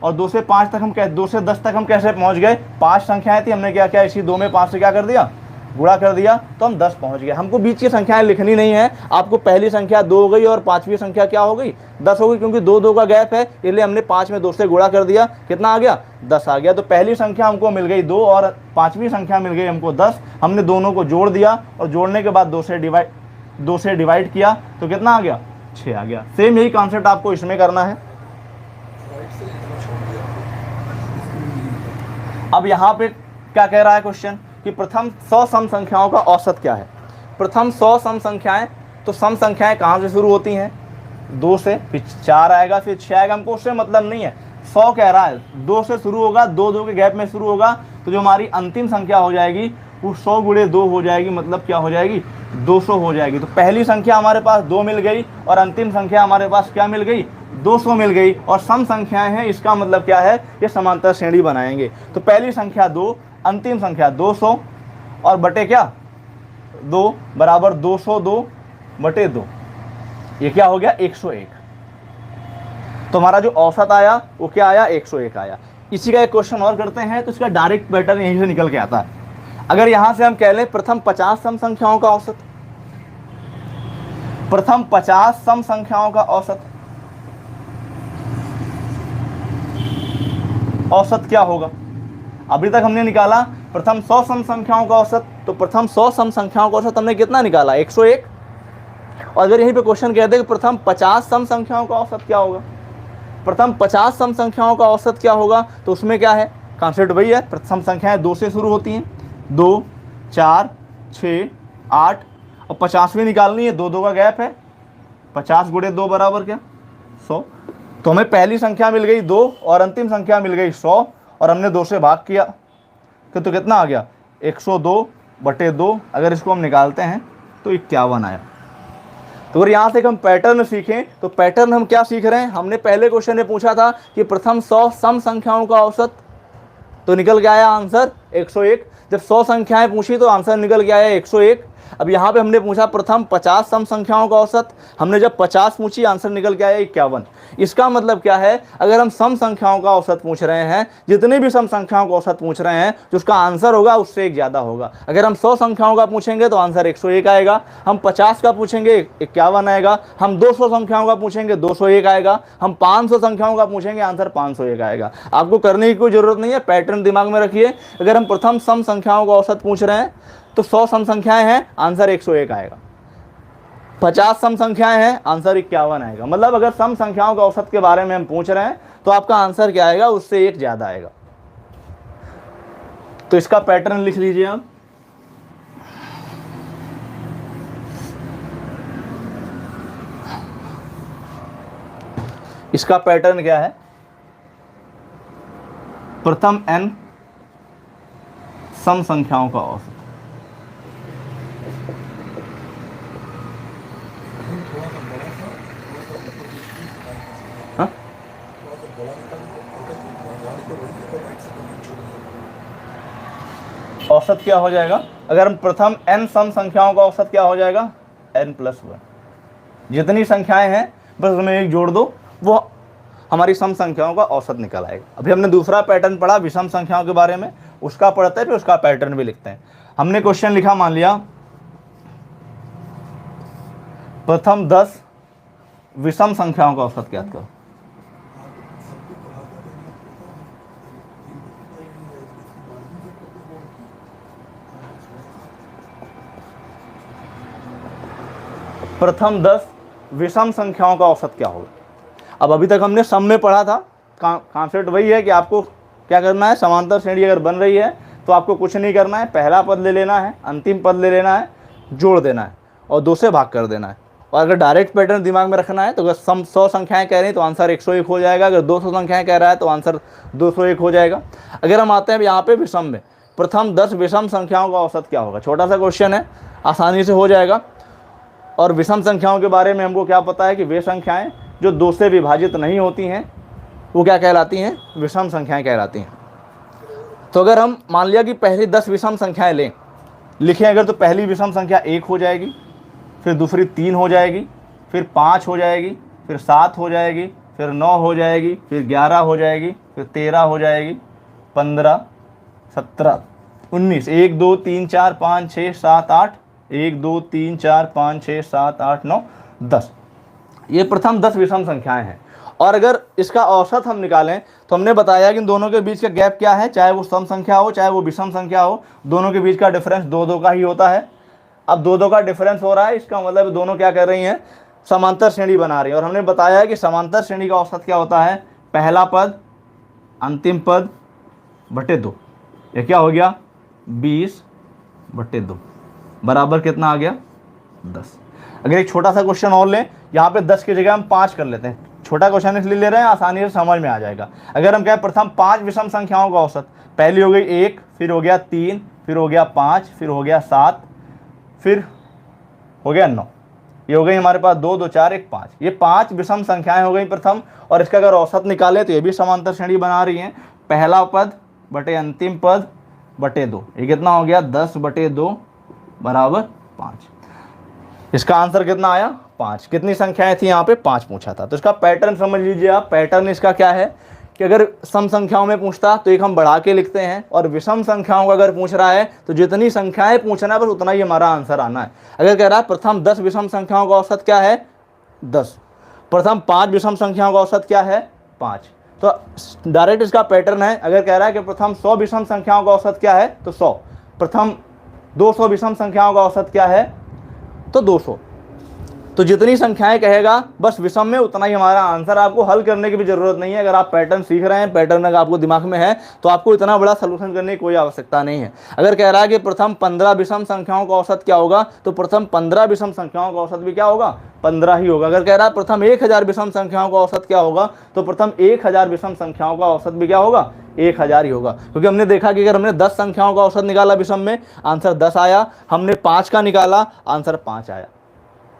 और 2 से 5 तक हम 2 से 10 तक हम कैसे पहुँच गए, 5 संख्याएँ थी, हमने क्या किया, इसी 2 में 5 से क्या कर दिया, गुणा कर दिया, तो हम 10 पहुंच गए। हमको बीच की संख्याएं लिखनी नहीं है। आपको पहली संख्या 2 हो गई और पांचवी संख्या क्या हो गई, 10 हो गई, क्योंकि 2-2 का गैप है, इसलिए हमने 5 में 2 से गुणा कर दिया, कितना आ गया, 10 आ गया। तो पहली संख्या हमको मिल गई 2 और पांचवी संख्या मिल गई हमको 10। हमने दोनों को जोड़ दिया और जोड़ने के बाद 2 से डिवाइड किया तो कितना आ गया, 6 आ गया। सेम यही कॉन्सेप्ट आपको इसमें करना है। अब यहाँ पे क्या कह रहा है क्वेश्चन कि प्रथम 100 सम संख्याओं का औसत क्या है। प्रथम 100 सम संख्याएं, तो सम संख्याएं कहाँ से शुरू होती हैं, 2 से, फिर 4 आएगा, फिर 6 आएगा। हमको उससे मतलब नहीं है, 100 कह रहा है 2 से शुरू होगा, 2-2 के गैप में शुरू होगा, तो जो हमारी अंतिम संख्या हो जाएगी वो 100 गुणे 2 हो जाएगी, मतलब क्या हो जाएगी, 200 हो जाएगी। तो पहली संख्या हमारे पास 2 मिल गई और अंतिम संख्या हमारे पास क्या मिल गई, 200 मिल गई। और सम संख्याएं हैं, इसका मतलब क्या है, ये समांतर श्रेणी बनाएंगे। तो पहली संख्या 2, अंतिम संख्या 200 और बटे क्या, 2 बराबर 202 बटे 2, ये क्या हो गया, 101। तो हमारा जो औसत आया वो क्या आया, 101 आया। इसी का एक क्वेश्चन और करते हैं, तो इसका डायरेक्ट पैटर्न यहीं से निकल के आता है। अगर यहां से हम कह लें प्रथम 50 सम संख्याओं का औसत, प्रथम 50 सम संख्याओं का औसत, औसत क्या होगा। अभी तक हमने निकाला प्रथम 100 सम संख्याओं का औसत, तो प्रथम 100 सम संख्याओं का औसत हमने कितना निकाला, 101। और अगर यहीं पे क्वेश्चन कहते हैं कि प्रथम 50 सम संख्याओं का औसत क्या होगा, प्रथम 50 सम संख्याओं का औसत क्या होगा, तो उसमें क्या है, कॉन्सेप्ट वही है, प्रथम संख्याएं 2 से शुरू होती हैं, 2, 4, 6, 8 और 50वीं निकालनी है, 2-2 का गैप है, 50 गुणे 2 बराबर क्या, 100। तो हमें पहली संख्या मिल गई 2 और अंतिम संख्या मिल गई 100, और हमने 2 से भाग किया तो कितना आ गया, 102 बटे 2। अगर इसको हम निकालते हैं तो 51 आया। तो अगर यहाँ से हम पैटर्न सीखें, तो पैटर्न हम क्या सीख रहे हैं, हमने पहले क्वेश्चन में पूछा था कि प्रथम 100 सम संख्याओं का औसत, तो निकल के आया आंसर 101। जब 100 संख्याएं पूछी तो आंसर निकल के आया 101। अब यहाँ पे हमने पूछा प्रथम 50 सम संख्याओं का औसत, हमने जब 50 पूछी आंसर निकल के आया 51। इसका मतलब क्या है, अगर हम सम संख्याओं का औसत पूछ रहे हैं, जितनी भी सम संख्याओं का औसत पूछ रहे हैं, जो उसका आंसर होगा उससे एक ज़्यादा होगा। अगर हम 100 संख्याओं का पूछेंगे तो आंसर 101 आएगा, हम 50 का पूछेंगे 51 आएगा, हम 200 संख्याओं का पूछेंगे 201 आएगा, हम 500 संख्याओं का पूछेंगे आंसर 501 आएगा। आपको करने की कोई ज़रूरत नहीं है, पैटर्न दिमाग में रखिए। अगर हम प्रथम सम संख्याओं का औसत पूछ रहे हैं तो 100 सम संख्याएं हैं, आंसर 101 आएगा। 50 सम संख्याएं हैं, आंसर 51 आएगा। मतलब अगर सम संख्याओं का औसत के बारे में हम पूछ रहे हैं तो आपका आंसर क्या आएगा, उससे एक ज्यादा आएगा। तो इसका पैटर्न लिख लीजिए आप। इसका पैटर्न क्या है, प्रथम n सम संख्याओं का औसत, औसत क्या हो जाएगा, अगर हम प्रथम n सम संख्याओं का औसत क्या हो जाएगा, n+1। जितनी संख्याएं हैं बस उसमें एक जोड़ दो, वो हमारी सम संख्याओं का औसत निकल आएगा। अभी हमने दूसरा पैटर्न पढ़ा विषम संख्याओं के बारे में, उसका पढ़ते हैं फिर उसका पैटर्न भी लिखते हैं। हमने क्वेश्चन लिखा, मान लिया प्रथम 10 विषम संख्याओं का औसत ज्ञात करो। प्रथम 10 विषम संख्याओं का औसत क्या होगा। अब अभी तक हमने सम में पढ़ा था, कॉन्सेप्ट वही है कि आपको क्या करना है, समांतर श्रेणी अगर बन रही है तो आपको कुछ नहीं करना है, पहला पद ले लेना है, अंतिम पद ले लेना है, जोड़ देना है और 2 से भाग कर देना है। और अगर डायरेक्ट पैटर्न दिमाग में रखना है तो अगर सम 100 संख्याएं कह रही हैं तो आंसर 101 हो जाएगा, अगर 200 संख्याएं कह रहा है तो आंसर 201 हो जाएगा। अगर हम आते हैं यहाँ पे विषम में, प्रथम 10 विषम संख्याओं का औसत क्या होगा। छोटा सा क्वेश्चन है, आसानी से हो जाएगा। और विषम संख्याओं के बारे में हमको क्या पता है कि वे संख्याएं जो 2 से विभाजित नहीं होती हैं वो क्या कहलाती हैं, विषम संख्याएं कहलाती हैं। तो अगर हम मान लिया कि पहली 10 विषम संख्याएं लिखें अगर, तो पहली विषम संख्या 1 हो जाएगी, फिर दूसरी 3 हो जाएगी, फिर 5 हो जाएगी, फिर 7 हो जाएगी, फिर 9 हो जाएगी, फिर 11 हो जाएगी, फिर 13 हो जाएगी, 15, 17, 19, 1 2 3 4 5 6 7 8, 1 2 3 4 5 6 7 8 9 10। ये प्रथम 10 विषम संख्याएं हैं। और अगर इसका औसत हम निकालें तो हमने बताया कि इन दोनों के बीच का गैप क्या है, चाहे वो सम संख्या हो चाहे वो विषम संख्या हो, दोनों के बीच का डिफरेंस 2-2 का ही होता है। अब 2-2 का डिफरेंस हो रहा है, इसका मतलब दोनों क्या कर रही हैं, समांतर श्रेणी बना रही है। और हमने बताया है कि समांतर श्रेणी का औसत क्या होता है, पहला पद अंतिम पद बटे 2। ये क्या हो गया, 20/2 बराबर कितना आ गया, 10। अगर एक छोटा सा क्वेश्चन और लें, यहाँ पे 10 की जगह हम 5 कर लेते हैं। छोटा क्वेश्चन इसलिए ले रहे हैं आसानी से समझ में आ जाएगा। अगर हम कहें प्रथम 5 विषम संख्याओं का औसत, पहली हो गई 1, फिर हो गया 3, फिर हो गया 5, फिर हो गया 7, फिर हो गया 9, ये हो गई हमारे पास 2 2 4 1 5। ये 5 विषम संख्याएं हो गई प्रथम। और इसका अगर औसत निकाले तो ये भी समांतर श्रेणी बना रही हैं, पहला पद बटे अंतिम पद बटे 2। ये कितना हो गया, 10/2 बराबर 5। इसका आंसर कितना आया, 5। कितनी संख्याएं थी यहाँ पे, 5 पूछा था। तो इसका पैटर्न समझ लीजिए आप। पैटर्न इसका क्या है कि अगर सम संख्याओं में पूछता तो एक हम बढ़ा के लिखते हैं, और विषम संख्याओं का अगर पूछ रहा है तो जितनी संख्याएं पूछना है बस उतना ही हमारा आंसर आना है। अगर कह रहा है प्रथम 10 विषम संख्याओं का औसत क्या है, 10। प्रथम 5 विषम संख्याओं का औसत क्या है, 5। तो डायरेक्ट इसका पैटर्न है। अगर कह रहा है कि प्रथम 100 विषम संख्याओं का औसत क्या है, तो 100। प्रथम 200 विषम संख्याओं का औसत क्या है, तो 200। तो जितनी संख्याएं कहेगा बस विषम में उतना ही हमारा आंसर। आपको हल करने की भी जरूरत नहीं है। अगर आप पैटर्न सीख रहे हैं, पैटर्न अगर आपको दिमाग में है, तो आपको इतना बड़ा सलूशन करने की कोई आवश्यकता नहीं है। अगर कह रहा है कि प्रथम 15 विषम संख्याओं का औसत क्या होगा, तो प्रथम 15 विषम संख्याओं का औसत भी क्या होगा, 15 ही होगा। अगर कह रहा है प्रथम 1000 विषम संख्याओं का औसत क्या होगा, तो प्रथम 1000 विषम संख्याओं का औसत भी क्या होगा, 1000 ही होगा। क्योंकि हमने देखा कि अगर हमने 10 संख्याओं का औसत निकाला विषम में, आंसर 10 आया। हमने 5 का निकाला, आंसर 5 आया।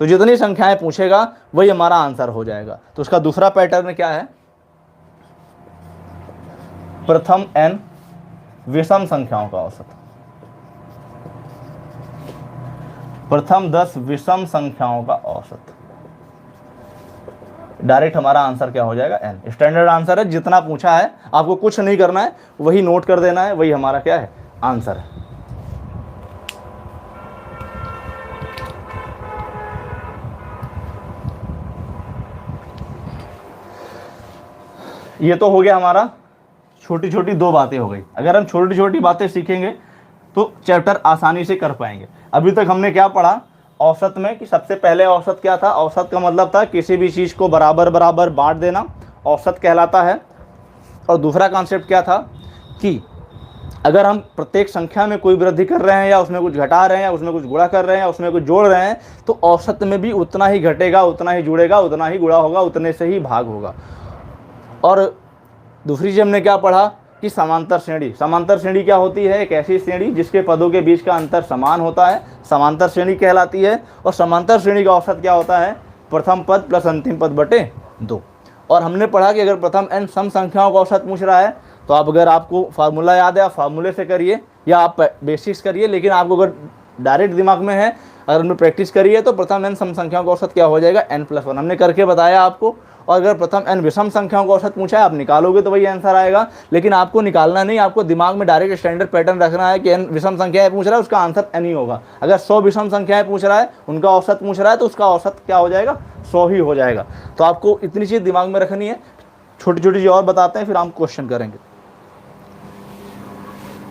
तो जितनी संख्याएं पूछेगा वही हमारा आंसर हो जाएगा। तो उसका दूसरा पैटर्न क्या है, प्रथम n विषम संख्याओं का औसत, प्रथम 10 विषम संख्याओं का औसत। डायरेक्ट हमारा आंसर क्या हो जाएगा, n। स्टैंडर्ड आंसर है, जितना पूछा है आपको कुछ नहीं करना है, वही नोट कर देना है, वही हमारा क्या है, आंसर है। ये तो हो गया हमारा छोटी छोटी 2 बातें हो गई। अगर हम छोटी छोटी बातें सीखेंगे तो चैप्टर आसानी से कर पाएंगे। अभी तक हमने क्या पढ़ा औसत में, कि सबसे पहले औसत क्या था, औसत का मतलब था किसी भी चीज़ को बराबर बराबर बांट देना, औसत कहलाता है। और दूसरा कॉन्सेप्ट क्या था कि अगर हम प्रत्येक संख्या में कोई वृद्धि कर रहे हैं, या उसमें कुछ घटा रहे हैं, या उसमें कुछ गुणा कर रहे हैं, या उसमें कुछ जोड़ रहे हैं, तो औसत में भी उतना ही घटेगा, उतना ही जुड़ेगा, उतना ही गुणा होगा, उतने से ही भाग होगा। और दूसरी चीज़ हमने क्या पढ़ा कि समांतर श्रेणी। समांतर श्रेणी क्या होती है, एक ऐसी श्रेणी जिसके पदों के बीच का अंतर समान होता है, समांतर श्रेणी कहलाती है। और समांतर श्रेणी का औसत क्या होता है, प्रथम पद प्लस अंतिम पद बटे 2। और हमने पढ़ा कि अगर प्रथम n सम संख्याओं का औसत पूछ रहा है, तो आप अगर आपको फार्मूला याद है, आप फार्मूले से करिए। या आप बेसिक्स करिए, लेकिन आपको अगर डायरेक्ट दिमाग में है, अगर हमने प्रैक्टिस करी है, तो प्रथम n सम संख्याओं का औसत क्या हो जाएगा, n+1। हमने करके बताया आपको। और अगर प्रथम n विषम संख्याओं का औसत पूछा है, आप निकालोगे तो वही आंसर आएगा। लेकिन आपको निकालना नहीं, आपको दिमाग में डायरेक्ट स्टैंडर्ड पैटर्न रखना है कि n विषम संख्याएं पूछ रहा है, उसका आंसर n ही होगा। अगर 100 विषम संख्याएं पूछ रहा है, उनका औसत पूछ रहा है, तो उसका औसत क्या हो जाएगा, 100 ही हो जाएगा। तो आपको इतनी चीज़ दिमाग में रखनी है। छोटी छोटी चीज़ और बताते हैं, फिर हम क्वेश्चन करेंगे।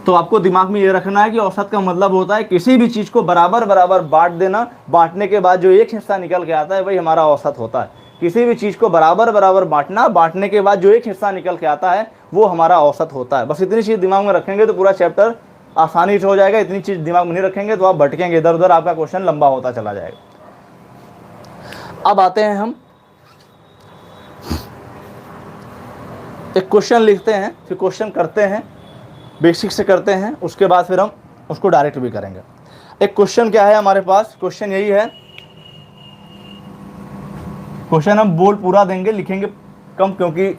तो आपको दिमाग में ये रखना है कि औसत का मतलब होता है किसी भी चीज़ को बराबर बराबर बांट देना, बांटने के बाद जो एक हिस्सा निकल के आता है वही हमारा औसत होता है। किसी भी चीज़ को बराबर बराबर बांटना, बांटने के बाद जो एक हिस्सा निकल के आता है वो हमारा औसत होता है। बस इतनी चीज़ दिमाग में रखेंगे तो पूरा चैप्टर आसानी से हो जाएगा। इतनी चीज़ दिमाग में नहीं रखेंगे तो आप भटकेंगे इधर उधर, आपका क्वेश्चन लंबा होता चला जाएगा। अब आते हैं हम एक क्वेश्चन लिखते हैं, फिर क्वेश्चन करते हैं, बेसिक से करते हैं, उसके बाद फिर हम उसको डायरेक्ट भी करेंगे। एक क्वेश्चन क्या है हमारे पास, क्वेश्चन यही है। क्वेश्चन हम बोल पूरा देंगे, लिखेंगे कम, क्योंकि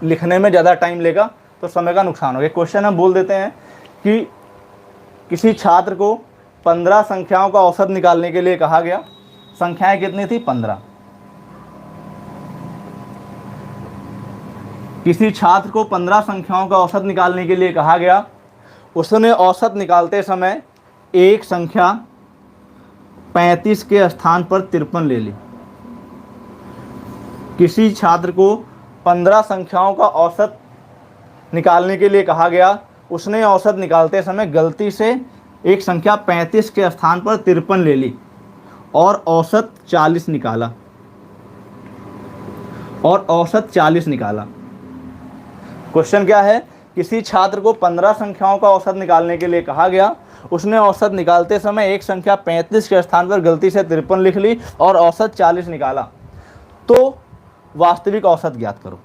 लिखने में ज़्यादा टाइम लेगा तो समय का नुकसान होगा। क्वेश्चन हम बोल देते हैं कि किसी छात्र को 15 संख्याओं का औसत निकालने के लिए कहा गया। संख्याएं कितनी थी, 15। किसी छात्र को 15 संख्याओं का औसत निकालने के लिए कहा गया। उसने औसत निकालते समय एक संख्या 35 के स्थान पर 53 ले ली। किसी छात्र को 15 संख्याओं का औसत निकालने के लिए कहा गया। उसने औसत निकालते समय गलती से एक संख्या 35 के स्थान पर 53 ले ली और औसत 40 निकाला। क्वेश्चन क्या है, किसी छात्र को 15 संख्याओं का औसत निकालने के लिए कहा गया। उसने औसत निकालते समय एक संख्या 35 के स्थान पर गलती से 53 लिख ली और औसत 40 निकाला। तो वास्तविक औसत ज्ञात करो।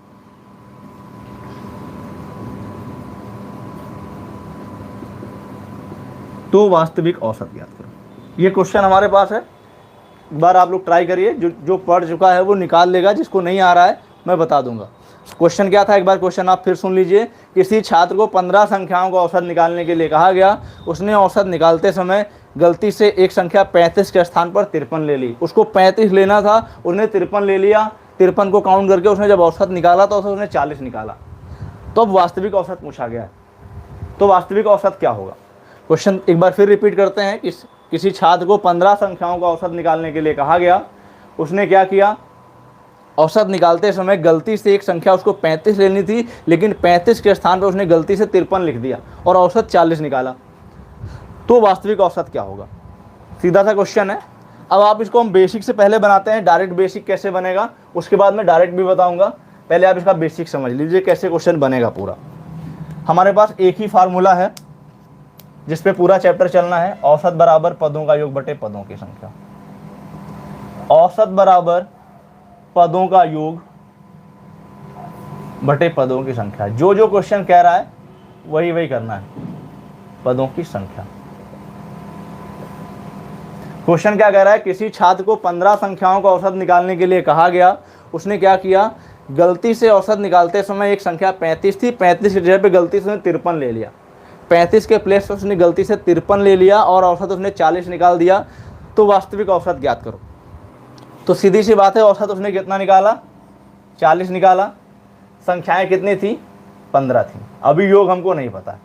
ये क्वेश्चन हमारे पास है। एक बार आप लोग ट्राई करिए, जो पढ़ चुका है वो निकाल लेगा, जिसको नहीं आ रहा है मैं बता दूंगा। क्वेश्चन क्या था, एक बार क्वेश्चन आप फिर सुन लीजिए। किसी छात्र को 15 संख्याओं का औसत निकालने के लिए कहा गया। उसने औसत निकालते समय गलती से एक संख्या 35 के स्थान पर 53 ले ली। उसको 35 लेना था, उसने 53 ले लिया। 53 को काउंट करके उसने जब औसत निकाला तो उसने 40 निकाला। तो अब वास्तविक औसत पूछा गया है, तो वास्तविक औसत क्या होगा। क्वेश्चन एक बार फिर रिपीट करते हैं। किसी छात्र को 15 संख्याओं का औसत निकालने के लिए कहा गया। उसने क्या किया, औसत निकालते समय गलती से एक संख्या उसको 35 लेनी थी, लेकिन 35 के स्थान पर उसने गलती से 53 लिख दिया और औसत 40 निकाला। तो वास्तविक औसत क्या होगा, सीधा सा क्वेश्चन है। अब आप इसको हम बेसिक से पहले बनाते हैं। डायरेक्ट बेसिक कैसे बनेगा उसके बाद मैं डायरेक्ट भी बताऊंगा। पहले आप इसका बेसिक समझ लीजिए कैसे क्वेश्चन बनेगा पूरा। हमारे पास एक ही फार्मूला है जिस पे पूरा चैप्टर चलना है। औसत बराबर पदों का योग बटे पदों की संख्या। औसत बराबर पदों का योग बटे पदों की संख्या। जो जो क्वेश्चन कह रहा है वही वही करना है, पदों की संख्या। क्वेश्चन क्या कह रहा है, किसी छात्र को 15 संख्याओं का औसत निकालने के लिए कहा गया। उसने क्या किया, गलती से औसत निकालते समय एक संख्या 35 थी, 35 की जगह पे गलती से उसने 53 ले लिया। 35 के प्लेस पर उसने गलती से 53 ले लिया और औसत उसने 40 निकाल दिया। तो वास्तविक औसत ज्ञात करो। तो सीधी सी बात है, औसत उसने कितना निकाला, 40 निकाला। संख्याएं कितनी थी, 15 थी। अभी योग हमको नहीं पता।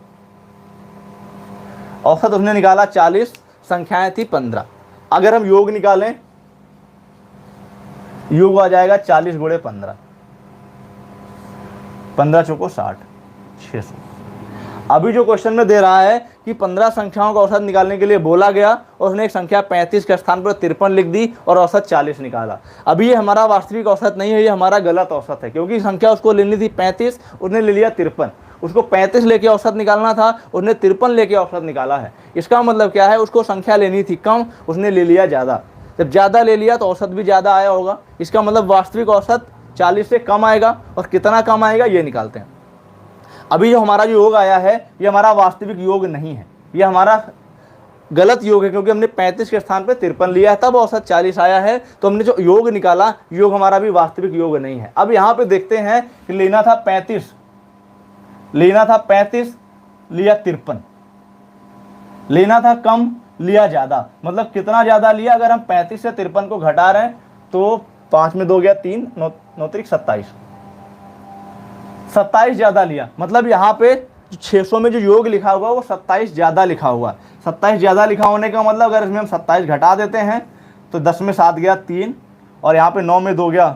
औसत उसने निकाला 40, संख्याएं थी 15। अगर हम योग निकालें, योग आ जाएगा 40 गुणे 15, 15 चौको 60, 600। अभी जो क्वेश्चन में दे रहा है कि 15 संख्याओं का औसत निकालने के लिए बोला गया और उसने एक संख्या 35 के स्थान पर 53 लिख दी और औसत 40 निकाला। अभी ये हमारा वास्तविक औसत नहीं है, ये हमारा गलत औसत है, क्योंकि संख्या उसको लेनी थी 35, उसने ले लिया 53। उसको 35 लेके औसत निकालना था, उसने 53 लेके औसत निकाला है। इसका मतलब क्या है, उसको संख्या लेनी थी कम, उसने ले लिया ज़्यादा। जब ज़्यादा ले लिया तो औसत भी ज़्यादा आया होगा। इसका मतलब वास्तविक औसत 40 से कम आएगा। और कितना कम आएगा ये निकालते हैं। अभी जो हमारा जो योग आया है ये हमारा वास्तविक योग नहीं है, ये हमारा गलत योग है, क्योंकि हमने 35 के स्थान पर 53 लिया है, तब औसत 40 आया है। तो हमने जो योग निकाला, योग हमारा भी वास्तविक योग नहीं है। अब यहाँ पे देखते हैं कि लेना था 35, लिया 53। लेना था कम, लिया ज़्यादा, मतलब कितना ज़्यादा लिया। अगर हम 35 से 53 को घटा रहे हैं तो 5 में 2 गया 3, 9 त्रिक 27, 27 ज़्यादा लिया। मतलब यहाँ पे 600 में जो योग लिखा हुआ वो 27 ज़्यादा लिखा हुआ। 27 ज़्यादा लिखा होने का मतलब अगर इसमें हम 27 घटा देते हैं तो 10 में 7 गया 3, और यहाँ पे 9 में 2 गया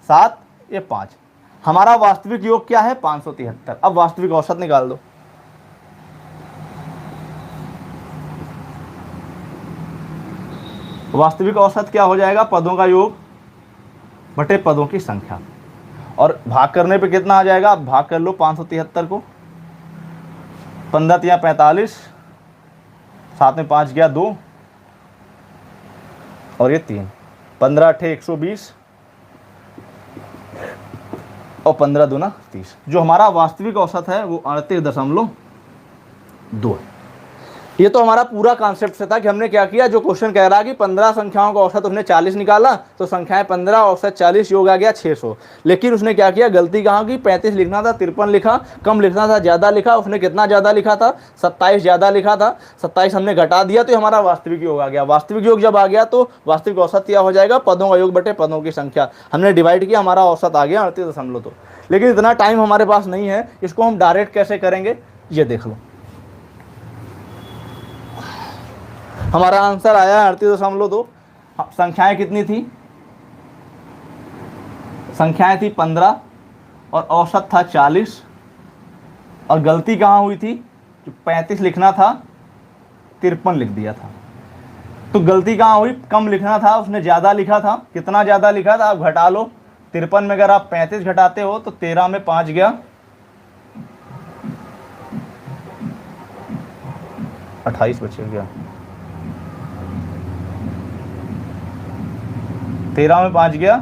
7, ये 5। हमारा वास्तविक योग क्या है? 573। अब वास्तविक औसत निकाल दो। वास्तविक औसत क्या हो जाएगा? पदों का योग बटे पदों की संख्या, और भाग करने पे कितना आ जाएगा? आप भाग कर लो 573 को। 15 तिया 45, 7 में 5 गया 2, और ये 3, 15 अठे 120, और 15 दूना 30। जो हमारा वास्तविक औसत है वो 38.2 है। ये तो हमारा पूरा कॉन्सेप्ट से था कि हमने क्या किया, जो क्वेश्चन कह रहा है कि 15 संख्याओं का औसत उसने 40 निकाला, तो संख्याएं 15 औसत 40, योग आ गया 600। लेकिन उसने क्या किया, गलती कहाँ की? 35 लिखना था 53 लिखा, कम लिखना था ज़्यादा लिखा। उसने कितना ज़्यादा लिखा था? 27 ज़्यादा लिखा था, 27 हमने घटा दिया तो हमारा वास्तविक योग आ गया। वास्तविक योग जब आ गया तो वास्तविक औसत क्या हो जाएगा? पदों का योग बटे पदों की संख्या। हमने डिवाइड किया, हमारा औसत आ गया 38.2। लेकिन इतना टाइम हमारे पास नहीं है, इसको हम डायरेक्ट कैसे करेंगे ये देख लो। हमारा आंसर आया 38.2। संख्याएं कितनी थी? संख्याएं थी 15 और औसत था 40, और गलती कहाँ हुई थी? जो 35 लिखना था 53 लिख दिया था। तो गलती कहाँ हुई? कम लिखना था, उसने ज़्यादा लिखा था। कितना ज़्यादा लिखा था? आप घटा लो। 53 में अगर आप 35 घटाते हो तो 13 में 5 गया 28 बचे गया, 13 में 5 गया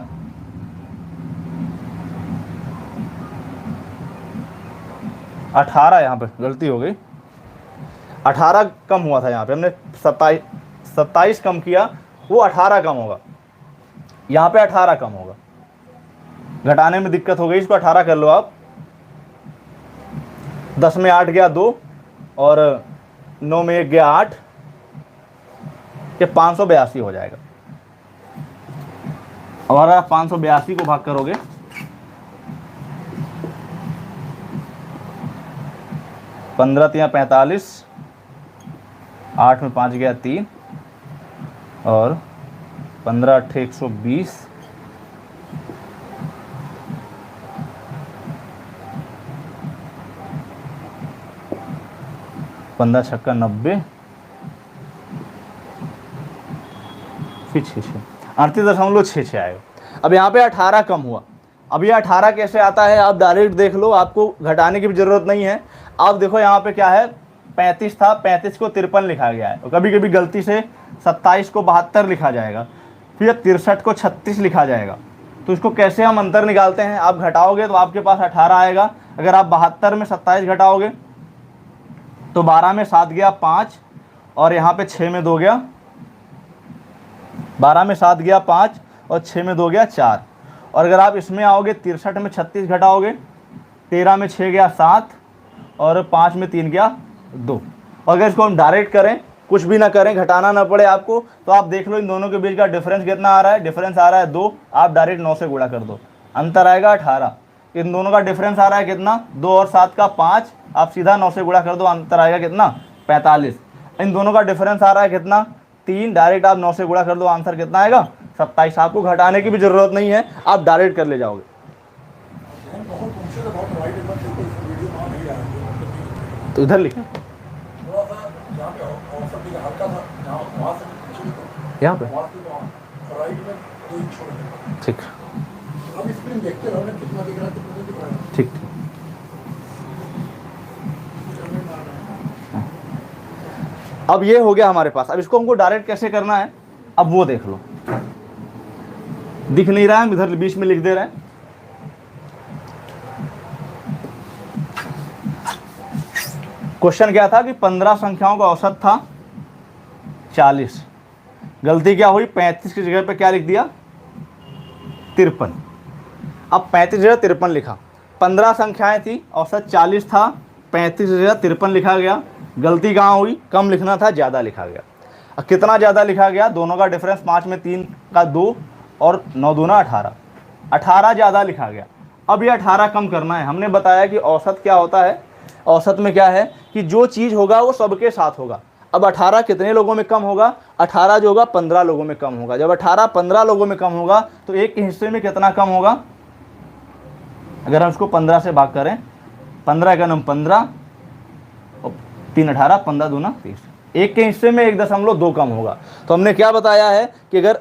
18। यहाँ पे गलती हो गई, 18 कम हुआ था। यहाँ पे हमने 27 कम किया, वो 18 कम होगा। यहाँ पे 18 कम होगा, घटाने में दिक्कत हो गई, इसको 18 कर लो आप। 10 में 8 गया 2, और 9 में 1 गया 8, ये 582 हो जाएगा। और अगर आप 582 को भाग करोगे 15 तिया 45, 8 में 5 गया 3, और 15 अट्ठे 120, 15 छक्का 90, फिर 38.66 आएगा। अब यहाँ पे 18 कम हुआ। अब ये 18 कैसे आता है? आप डायरेक्ट देख लो, आपको घटाने की भी जरूरत नहीं है। आप देखो यहाँ पे क्या है, 35 था, 35 को 53 लिखा गया है, और कभी कभी गलती से 27 को 72 लिखा जाएगा, फिर 63 को 36 लिखा जाएगा। तो इसको कैसे हम अंतर निकालते हैं? आप घटाओगे तो आपके पास 18 आएगा। अगर आप 72 में 27 घटाओगे तो 12 में 7 गया 5, और यहाँ पे 6 में 2 गया, 12 में 7 गया 5, और 6 में 2 गया 4। और अगर आप इसमें आओगे 63 में 36 घटाओगे, 13 में 6 गया 7, और 5 में 3 गया 2। और अगर इसको हम डायरेक्ट करें, कुछ भी ना करें, घटाना ना पड़े आपको, तो आप देख लो इन दोनों के बीच का डिफरेंस कितना आ रहा है। डिफरेंस आ रहा है 2। आप डायरेक्ट 9 से गुणा कर दो, अंतर आएगा 18। इन दोनों का डिफरेंस आ रहा है कितना? 2 और 7 का 5। आप सीधा 9 से गुणा कर दो, अंतर आएगा कितना? 45। इन दोनों का डिफरेंस आ रहा है कितना? 3। डायरेक्ट आप 9 से गुणा कर दो, आंसर कितना आएगा? 27। आपको घटाने की भी जरूरत नहीं है, आप डायरेक्ट कर ले जाओगे। तो इधर लिखें, यहाँ पे ठीक ठीक। अब ये हो गया हमारे पास। अब इसको हमको डायरेक्ट कैसे करना है, अब वो देख लो। दिख नहीं रहा है, हम इधर बीच में लिख दे रहे हैं। क्वेश्चन क्या था कि 15 संख्याओं का औसत था 40। गलती क्या हुई? 35 की जगह पे क्या लिख दिया? 53। अब 35 जगह 53 लिखा। 15 संख्याएं थी, औसत 40 था, 35 की जगह 53 लिखा गया। गलती कहाँ हुई, कम लिखना था, ज़्यादा लिखा गया। अब कितना ज़्यादा लिखा गया, दोनों का डिफरेंस 5 में 3 का 2 और 9 दूना 18, 18 ज़्यादा लिखा गया। अब ये 18 कम करना है। हमने बताया कि औसत क्या होता है, औसत में क्या है कि जो चीज़ होगा वो सबके साथ होगा। अब 18 कितने लोगों में कम होगा, 18 जो होगा 15 लोगों में कम होगा। जब 18 15 लोगों में कम होगा तो एक के हिस्से में कितना कम होगा, अगर हम इसको 15 से भाग करें, 15 का नाम 15 और 3 18, 15 दूना 30, एक के हिस्से में 1.2 कम होगा। तो हमने क्या बताया है कि अगर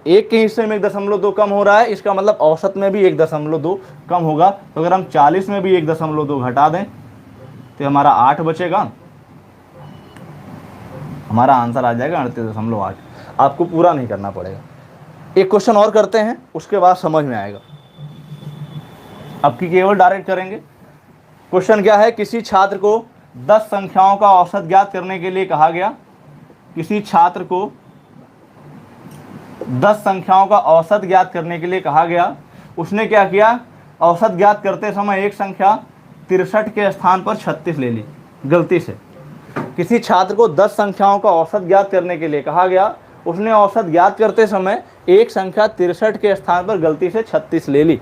एक के हिस्से में 1.2 कम हो रहा है, इसका मतलब औसत में भी 1.2 कम होगा। तो अगर हम 40 में भी 1.2 घटा दें तो हमारा 8 बचेगा, हमारा आंसर आ जाएगा 38.8। आपको पूरा नहीं करना पड़ेगा। एक क्वेश्चन और करते हैं, उसके बाद समझ में आएगा। अब की केवल डायरेक्ट करेंगे। क्वेश्चन क्या है, किसी छात्र को 10 संख्याओं का औसत ज्ञात करने के लिए कहा गया। किसी छात्र को 10 संख्याओं का औसत ज्ञात करने के लिए कहा गया। उसने क्या किया, औसत ज्ञात करते समय एक संख्या 63 के स्थान पर 36 ले ली गलती से। किसी छात्र को 10 संख्याओं का औसत ज्ञात करने के लिए कहा गया। उसने औसत ज्ञात करते समय एक संख्या 63 के स्थान पर गलती से 36 ले ली।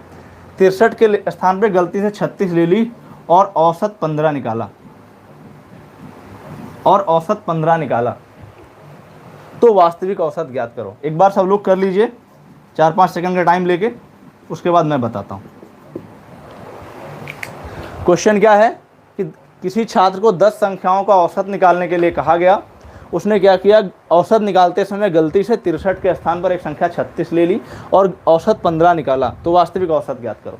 63 के स्थान पर गलती से 36 ले ली और औसत 15 निकाला, और औसत 15 निकाला। तो वास्तविक औसत ज्ञात करो। एक बार सब लोग कर लीजिए 4-5 सेकंड का टाइम लेके, उसके बाद मैं बताता हूँ। क्वेश्चन क्या है कि किसी छात्र को 10 संख्याओं का औसत निकालने के लिए कहा गया। उसने क्या किया, औसत निकालते समय गलती से 63 के स्थान पर एक संख्या 36 ले ली और औसत 15 निकाला। तो वास्तविक औसत ज्ञात करो।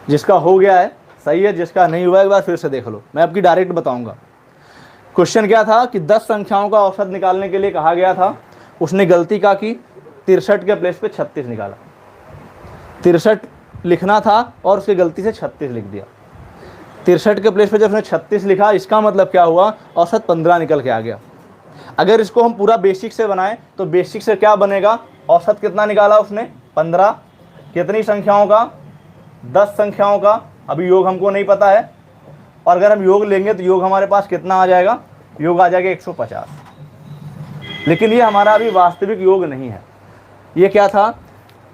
जिसका हो गया है सही है, जिसका नहीं हुआ एक बार फिर से देख लो, मैं आपकी डायरेक्ट बताऊंगा। क्वेश्चन क्या था कि 10 संख्याओं का औसत निकालने के लिए कहा गया था। उसने गलती क्या की, 63 के प्लेस पे 36 निकाला। 63 लिखना था और उसकी गलती से 36 लिख दिया। 63 के प्लेस पे जब उसने 36 लिखा, इसका मतलब क्या हुआ, औसत 15 निकल के आ गया। अगर इसको हम पूरा बेसिक से बनाएं तो बेसिक से क्या बनेगा, औसत कितना निकाला उसने, 15। कितनी संख्याओं का, 10 संख्याओं का। अभी योग हमको नहीं पता है, और अगर हम योग लेंगे तो योग हमारे पास कितना आ जाएगा, योग आ जाएगा 150। लेकिन ये हमारा अभी वास्तविक योग नहीं है। ये क्या था,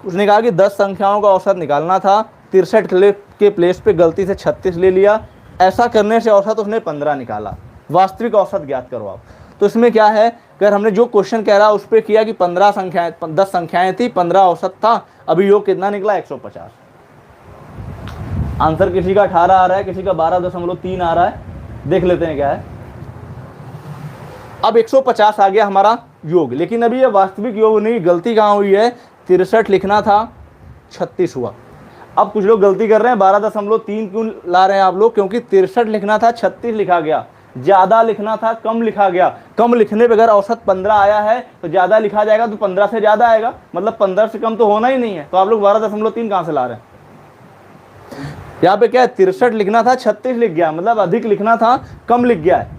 उसने कहा कि 10 संख्याओं का औसत निकालना था, 63 के प्लेस पे गलती से 36 ले लिया। ऐसा करने से औसत उसने 15 निकाला। वास्तविक औसत ज्ञात करो आप। तो इसमें क्या है, अगर हमने जो क्वेश्चन कह रहा है उस पर किया कि 15 संख्याएं, 10 संख्याएं थी, 15 औसत था, अभी योग कितना निकला, 150। आंसर किसी का 18 आ रहा है, किसी का 12.3 आ रहा है। देख लेते हैं क्या है। अब 150 आ गया हमारा योग, लेकिन अभी ये वास्तविक योग नहीं, गलती कहाँ हुई है, 63 लिखना था, 36 हुआ। अब कुछ लोग गलती कर रहे हैं, 12.3 क्यों ला रहे हैं आप लोग, क्योंकि 63 लिखना था, 36 लिखा गया। ज़्यादा लिखना था, कम लिखा गया। कम लिखने पे अगर औसत 15 आया है तो ज़्यादा लिखा जाएगा, तो 15 से ज़्यादा आएगा, मतलब 15 से कम तो होना ही नहीं है। तो आप लोग 12.3 कहाँ से ला रहे हैं। यहाँ पे क्या है, 63 लिखना था, 36 लिख गया, मतलब अधिक लिखना था, कम लिख गया है,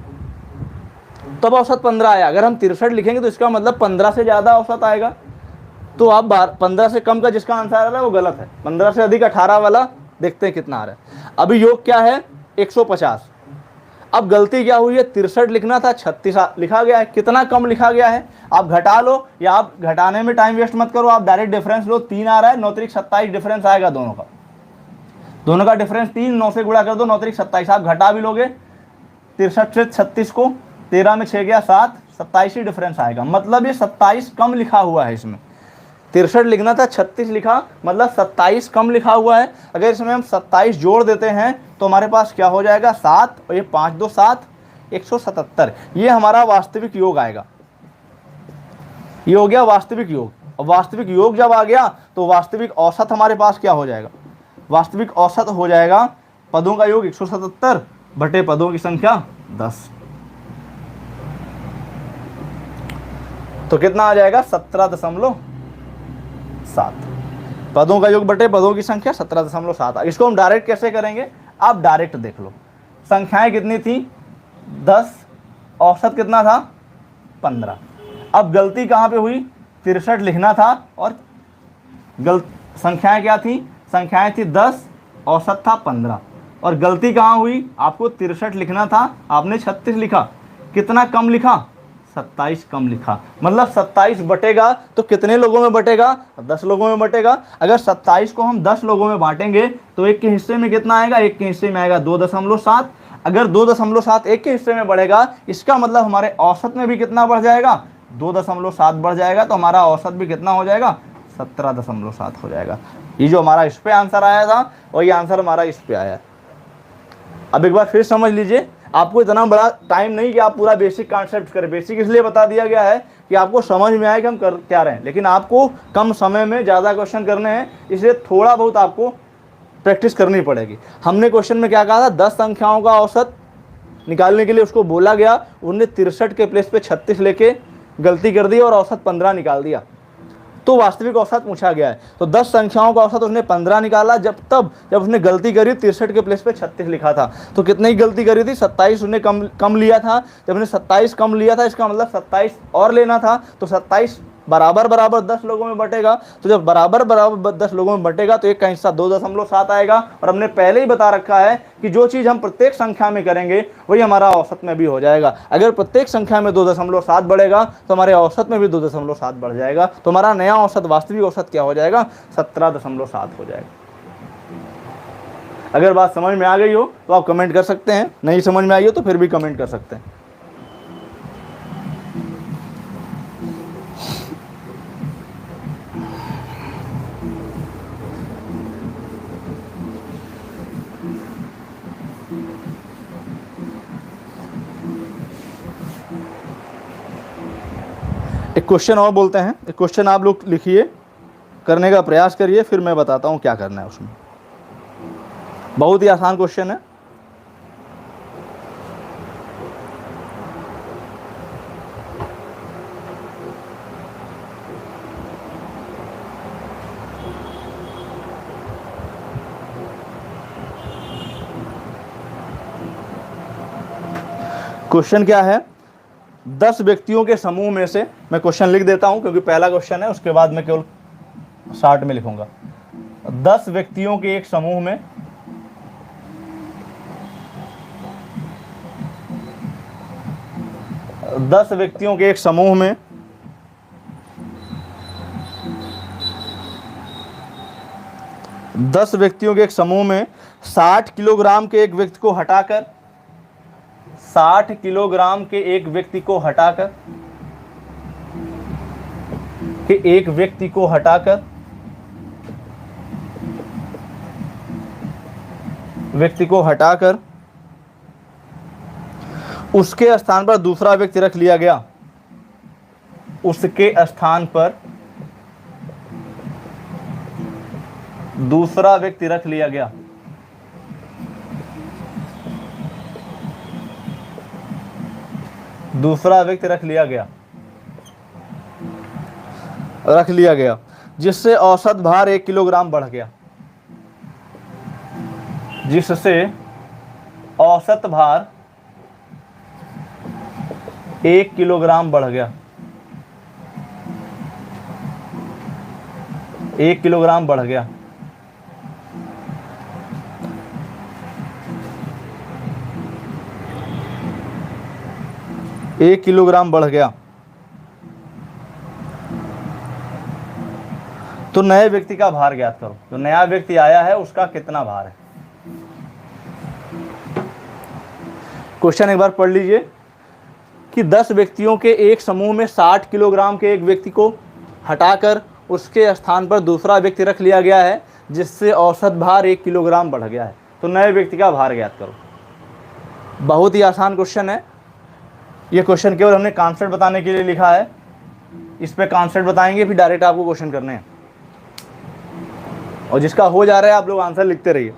तब औसत 15 आया। अगर हम 63 लिखेंगे तो इसका मतलब 15 से ज़्यादा औसत आएगा। तो आप 15 से कम का जिसका आंसर आ रहा है वो गलत है। 15 से अधिक 18 वाला देखते हैं कितना आ रहा है। अभी योग क्या है, 150। अब गलती क्या हुई है, 63 लिखना था, 36 लिखा गया है। कितना कम लिखा गया है, आप घटा लो, या आप घटाने में टाइम वेस्ट मत करो, आप डायरेक्ट डिफरेंस लो। 3 आ रहा है, 9 27 डिफरेंस आएगा दोनों का। दोनों का डिफरेंस 3, 9 से गुणा कर दो, 9 27। आप घटा भी लोगे 63 से 36 को, 13 में 6 गया 7, 27 ही डिफरेंस आएगा। मतलब ये 27 कम लिखा हुआ है इसमें। 63 लिखना था, 36 लिखा, मतलब 27 कम लिखा हुआ है। अगर इसमें हम 27 जोड़ देते हैं तो हमारे पास क्या हो जाएगा, 7, और ये 5 2 7, 177। ये हमारा वास्तविक योग आएगा। ये हो गया वास्तविक योग। और वास्तविक योग जब आ गया तो वास्तविक औसत हमारे पास क्या हो जाएगा, वास्तविक औसत हो जाएगा पदों का योग 177 बटे पदों की संख्या 10। तो कितना आ जाएगा, 17.7। पदों का योग बटे पदों की संख्या 17.7। इसको हम डायरेक्ट कैसे करेंगे, आप डायरेक्ट देख लो। संख्याएं कितनी थी, 10, औसत कितना था, 15। अब गलती कहाँ पे हुई, 63 लिखना था और संख्याएं क्या थी, संख्याएं थी 10, औसत था 15, और गलती कहाँ हुई, आपको 63 लिखना था, आपने 36 लिखा। कितना कम लिखा, 27 कम लिखा। मतलब 27 बटेगा तो कितने लोगों में बटेगा, 10 लोगों में बटेगा। अगर 27 को हम 10 लोगों में बांटेंगे तो एक के हिस्से में कितना आएगा, एक के हिस्से में आएगा 2.7। अगर 2.7 एक के हिस्से में बढ़ेगा, इसका मतलब हमारे औसत में भी कितना बढ़ जाएगा, 2.7 बढ़ जाएगा। तो हमारा औसत भी कितना हो जाएगा, 17.7 हो जाएगा। ये जो हमारा इस पे आंसर आया था और ये आंसर हमारा इस पे आया। अब एक बार फिर समझ लीजिए, आपको इतना बड़ा टाइम नहीं कि आप पूरा बेसिक कॉन्सेप्ट करें। बेसिक इसलिए बता दिया गया है कि आपको समझ में आए कि हम कर क्या रहे हैं, लेकिन आपको कम समय में ज़्यादा क्वेश्चन करने हैं, इसलिए थोड़ा बहुत आपको प्रैक्टिस करनी पड़ेगी। हमने क्वेश्चन में क्या कहा था, 10 संख्याओं का औसत निकालने के लिए उसको बोला गया, उन्होंने 63 के प्लेस पे 36 लेके गलती कर दी और औसत 15 निकाल दिया। तो वास्तविक औसत पूछा गया है, तो 10 संख्याओं का औसत उसने 15 निकाला, जब उसने गलती करी 63 के प्लेस पे 36 लिखा था। तो कितने की गलती करी थी, 27 उसने कम लिया था। जब उसने 27 कम लिया था, इसका मतलब 27 और लेना था। तो 27 बराबर 10 लोगों में बटेगा। तो जब बराबर 10 लोगों में बटेगा तो एक का हिस्सा 2.7 आएगा। और हमने पहले ही बता रखा है कि जो चीज़ हम प्रत्येक संख्या में करेंगे वही हमारा औसत में भी हो जाएगा। अगर प्रत्येक संख्या में 2.7 बढ़ेगा तो हमारे औसत में भी 2.7 बढ़ जाएगा। तो हमारा नया औसत, वास्तविक औसत क्या हो जाएगा, 17.7 हो जाएगा। अगर बात समझ में आ गई हो तो आप कमेंट कर सकते हैं, नहीं समझ में आई हो तो फिर भी कमेंट कर सकते हैं। एक क्वेश्चन और बोलते हैं, एक क्वेश्चन आप लोग लिखिए, करने का प्रयास करिए, फिर मैं बताता हूं क्या करना है उसमें। बहुत ही आसान क्वेश्चन है। क्वेश्चन क्या है, 10 व्यक्तियों के समूह में से, मैं क्वेश्चन लिख देता हूं क्योंकि पहला क्वेश्चन है, उसके बाद मैं केवल शॉर्ट में लिखूंगा। 10 व्यक्तियों के एक समूह में 10 व्यक्तियों के एक समूह में 10 व्यक्तियों के एक समूह में 60 किलोग्राम के एक व्यक्ति को हटाकर 60 किलोग्राम के एक व्यक्ति को हटाकर उसके स्थान पर दूसरा व्यक्ति रख लिया गया। उसके स्थान पर दूसरा व्यक्ति रख लिया गया। दूसरा व्यक्ति रख लिया गया जिससे औसत भार 1 किलोग्राम बढ़ गया। जिससे औसत भार 1 किलोग्राम बढ़ गया। 1 किलोग्राम बढ़ गया। एक किलोग्राम बढ़ गया तो नए व्यक्ति का भार ज्ञात करो। जो नया व्यक्ति आया है उसका कितना भार है। क्वेश्चन एक बार पढ़ लीजिए कि 10 व्यक्तियों के एक समूह में 60 किलोग्राम के एक व्यक्ति को हटाकर उसके स्थान पर दूसरा व्यक्ति रख लिया गया है, जिससे औसत भार 1 किलोग्राम बढ़ गया है। तो नए व्यक्ति का भार ज्ञात करो। बहुत ही आसान क्वेश्चन है। ये क्वेश्चन केवल हमने कॉन्सेप्ट बताने के लिए लिखा है। इस पे कॉन्सेप्ट बताएंगे, फिर डायरेक्ट आपको क्वेश्चन करने हैं। और जिसका हो जा रहा है आप लोग आंसर लिखते रहिए।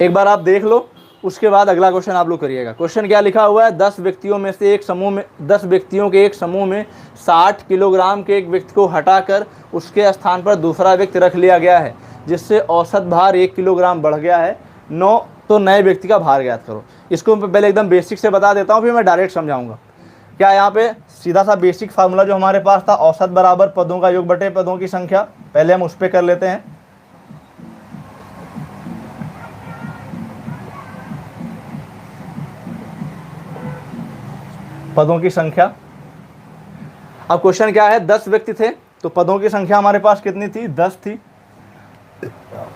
एक बार आप देख लो, उसके बाद अगला क्वेश्चन आप लोग करिएगा। क्वेश्चन क्या लिखा हुआ है, 10 व्यक्तियों में से एक समूह में 10 व्यक्तियों के एक समूह में 60 किलोग्राम के एक व्यक्ति को हटाकर उसके स्थान पर दूसरा व्यक्ति रख लिया गया है, जिससे औसत भार 1 किलोग्राम बढ़ गया है। तो नए व्यक्ति का भार ज्ञात करो। इसको मैं पहले एकदम बेसिक से बता देता हूँ, फिर मैं डायरेक्ट समझाऊंगा। क्या यहाँ पे सीधा सा बेसिक फार्मूला जो हमारे पास था, औसत बराबर पदों का योग बटे पदों की संख्या, पहले हम उस पर कर लेते हैं। पदों की संख्या। अब क्वेश्चन क्या है, 10 व्यक्ति थे तो पदों की संख्या हमारे पास कितनी थी, 10 थी।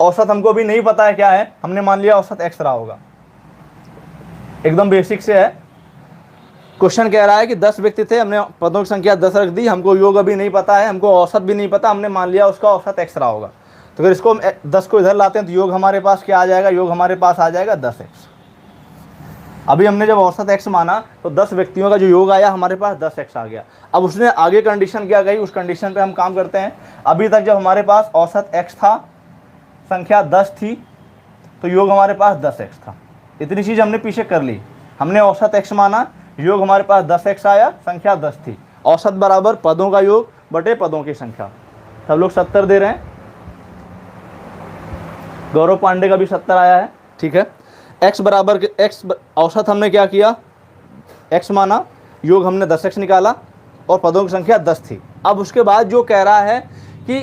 औसत हमको भी नहीं पता है क्या है, हमने मान लिया औसत x रहा होगा। एकदम बेसिक से है। क्वेश्चन कह रहा है कि 10 व्यक्ति थे, हमने पदों की संख्या 10 रख दी, हमको योग अभी नहीं पता है, हमको औसत भी नहीं पता, हमने मान लिया उसका औसत x रहा होगा। तो अगर इसको 10 को इधर लाते हैं तो योग हमारे पास क्या आ जाएगा, योग हमारे पास आ जाएगा 10x। अभी हमने जब औसत x माना तो 10 व्यक्तियों का जो योग आया हमारे पास 10x आ गया। अब उसने आगे कंडीशन क्या कही, उस कंडीशन पे हम काम करते हैं। अभी तक जब हमारे पास औसत x था, संख्या 10 थी, तो योग हमारे पास 10x था। इतनी चीज़ हमने पीछे कर ली। हमने औसत x माना, योग हमारे पास 10x आया, संख्या 10 थी। औसत बराबर पदों का योग बटे पदों की संख्या। सब लोग 70 दे रहे हैं। गौरव पांडे का भी 70 आया है, ठीक है। x बराबर x औसत हमने क्या किया, x माना, योग हमने 10x निकाला और पदों की संख्या 10 थी। अब उसके बाद जो कह रहा है कि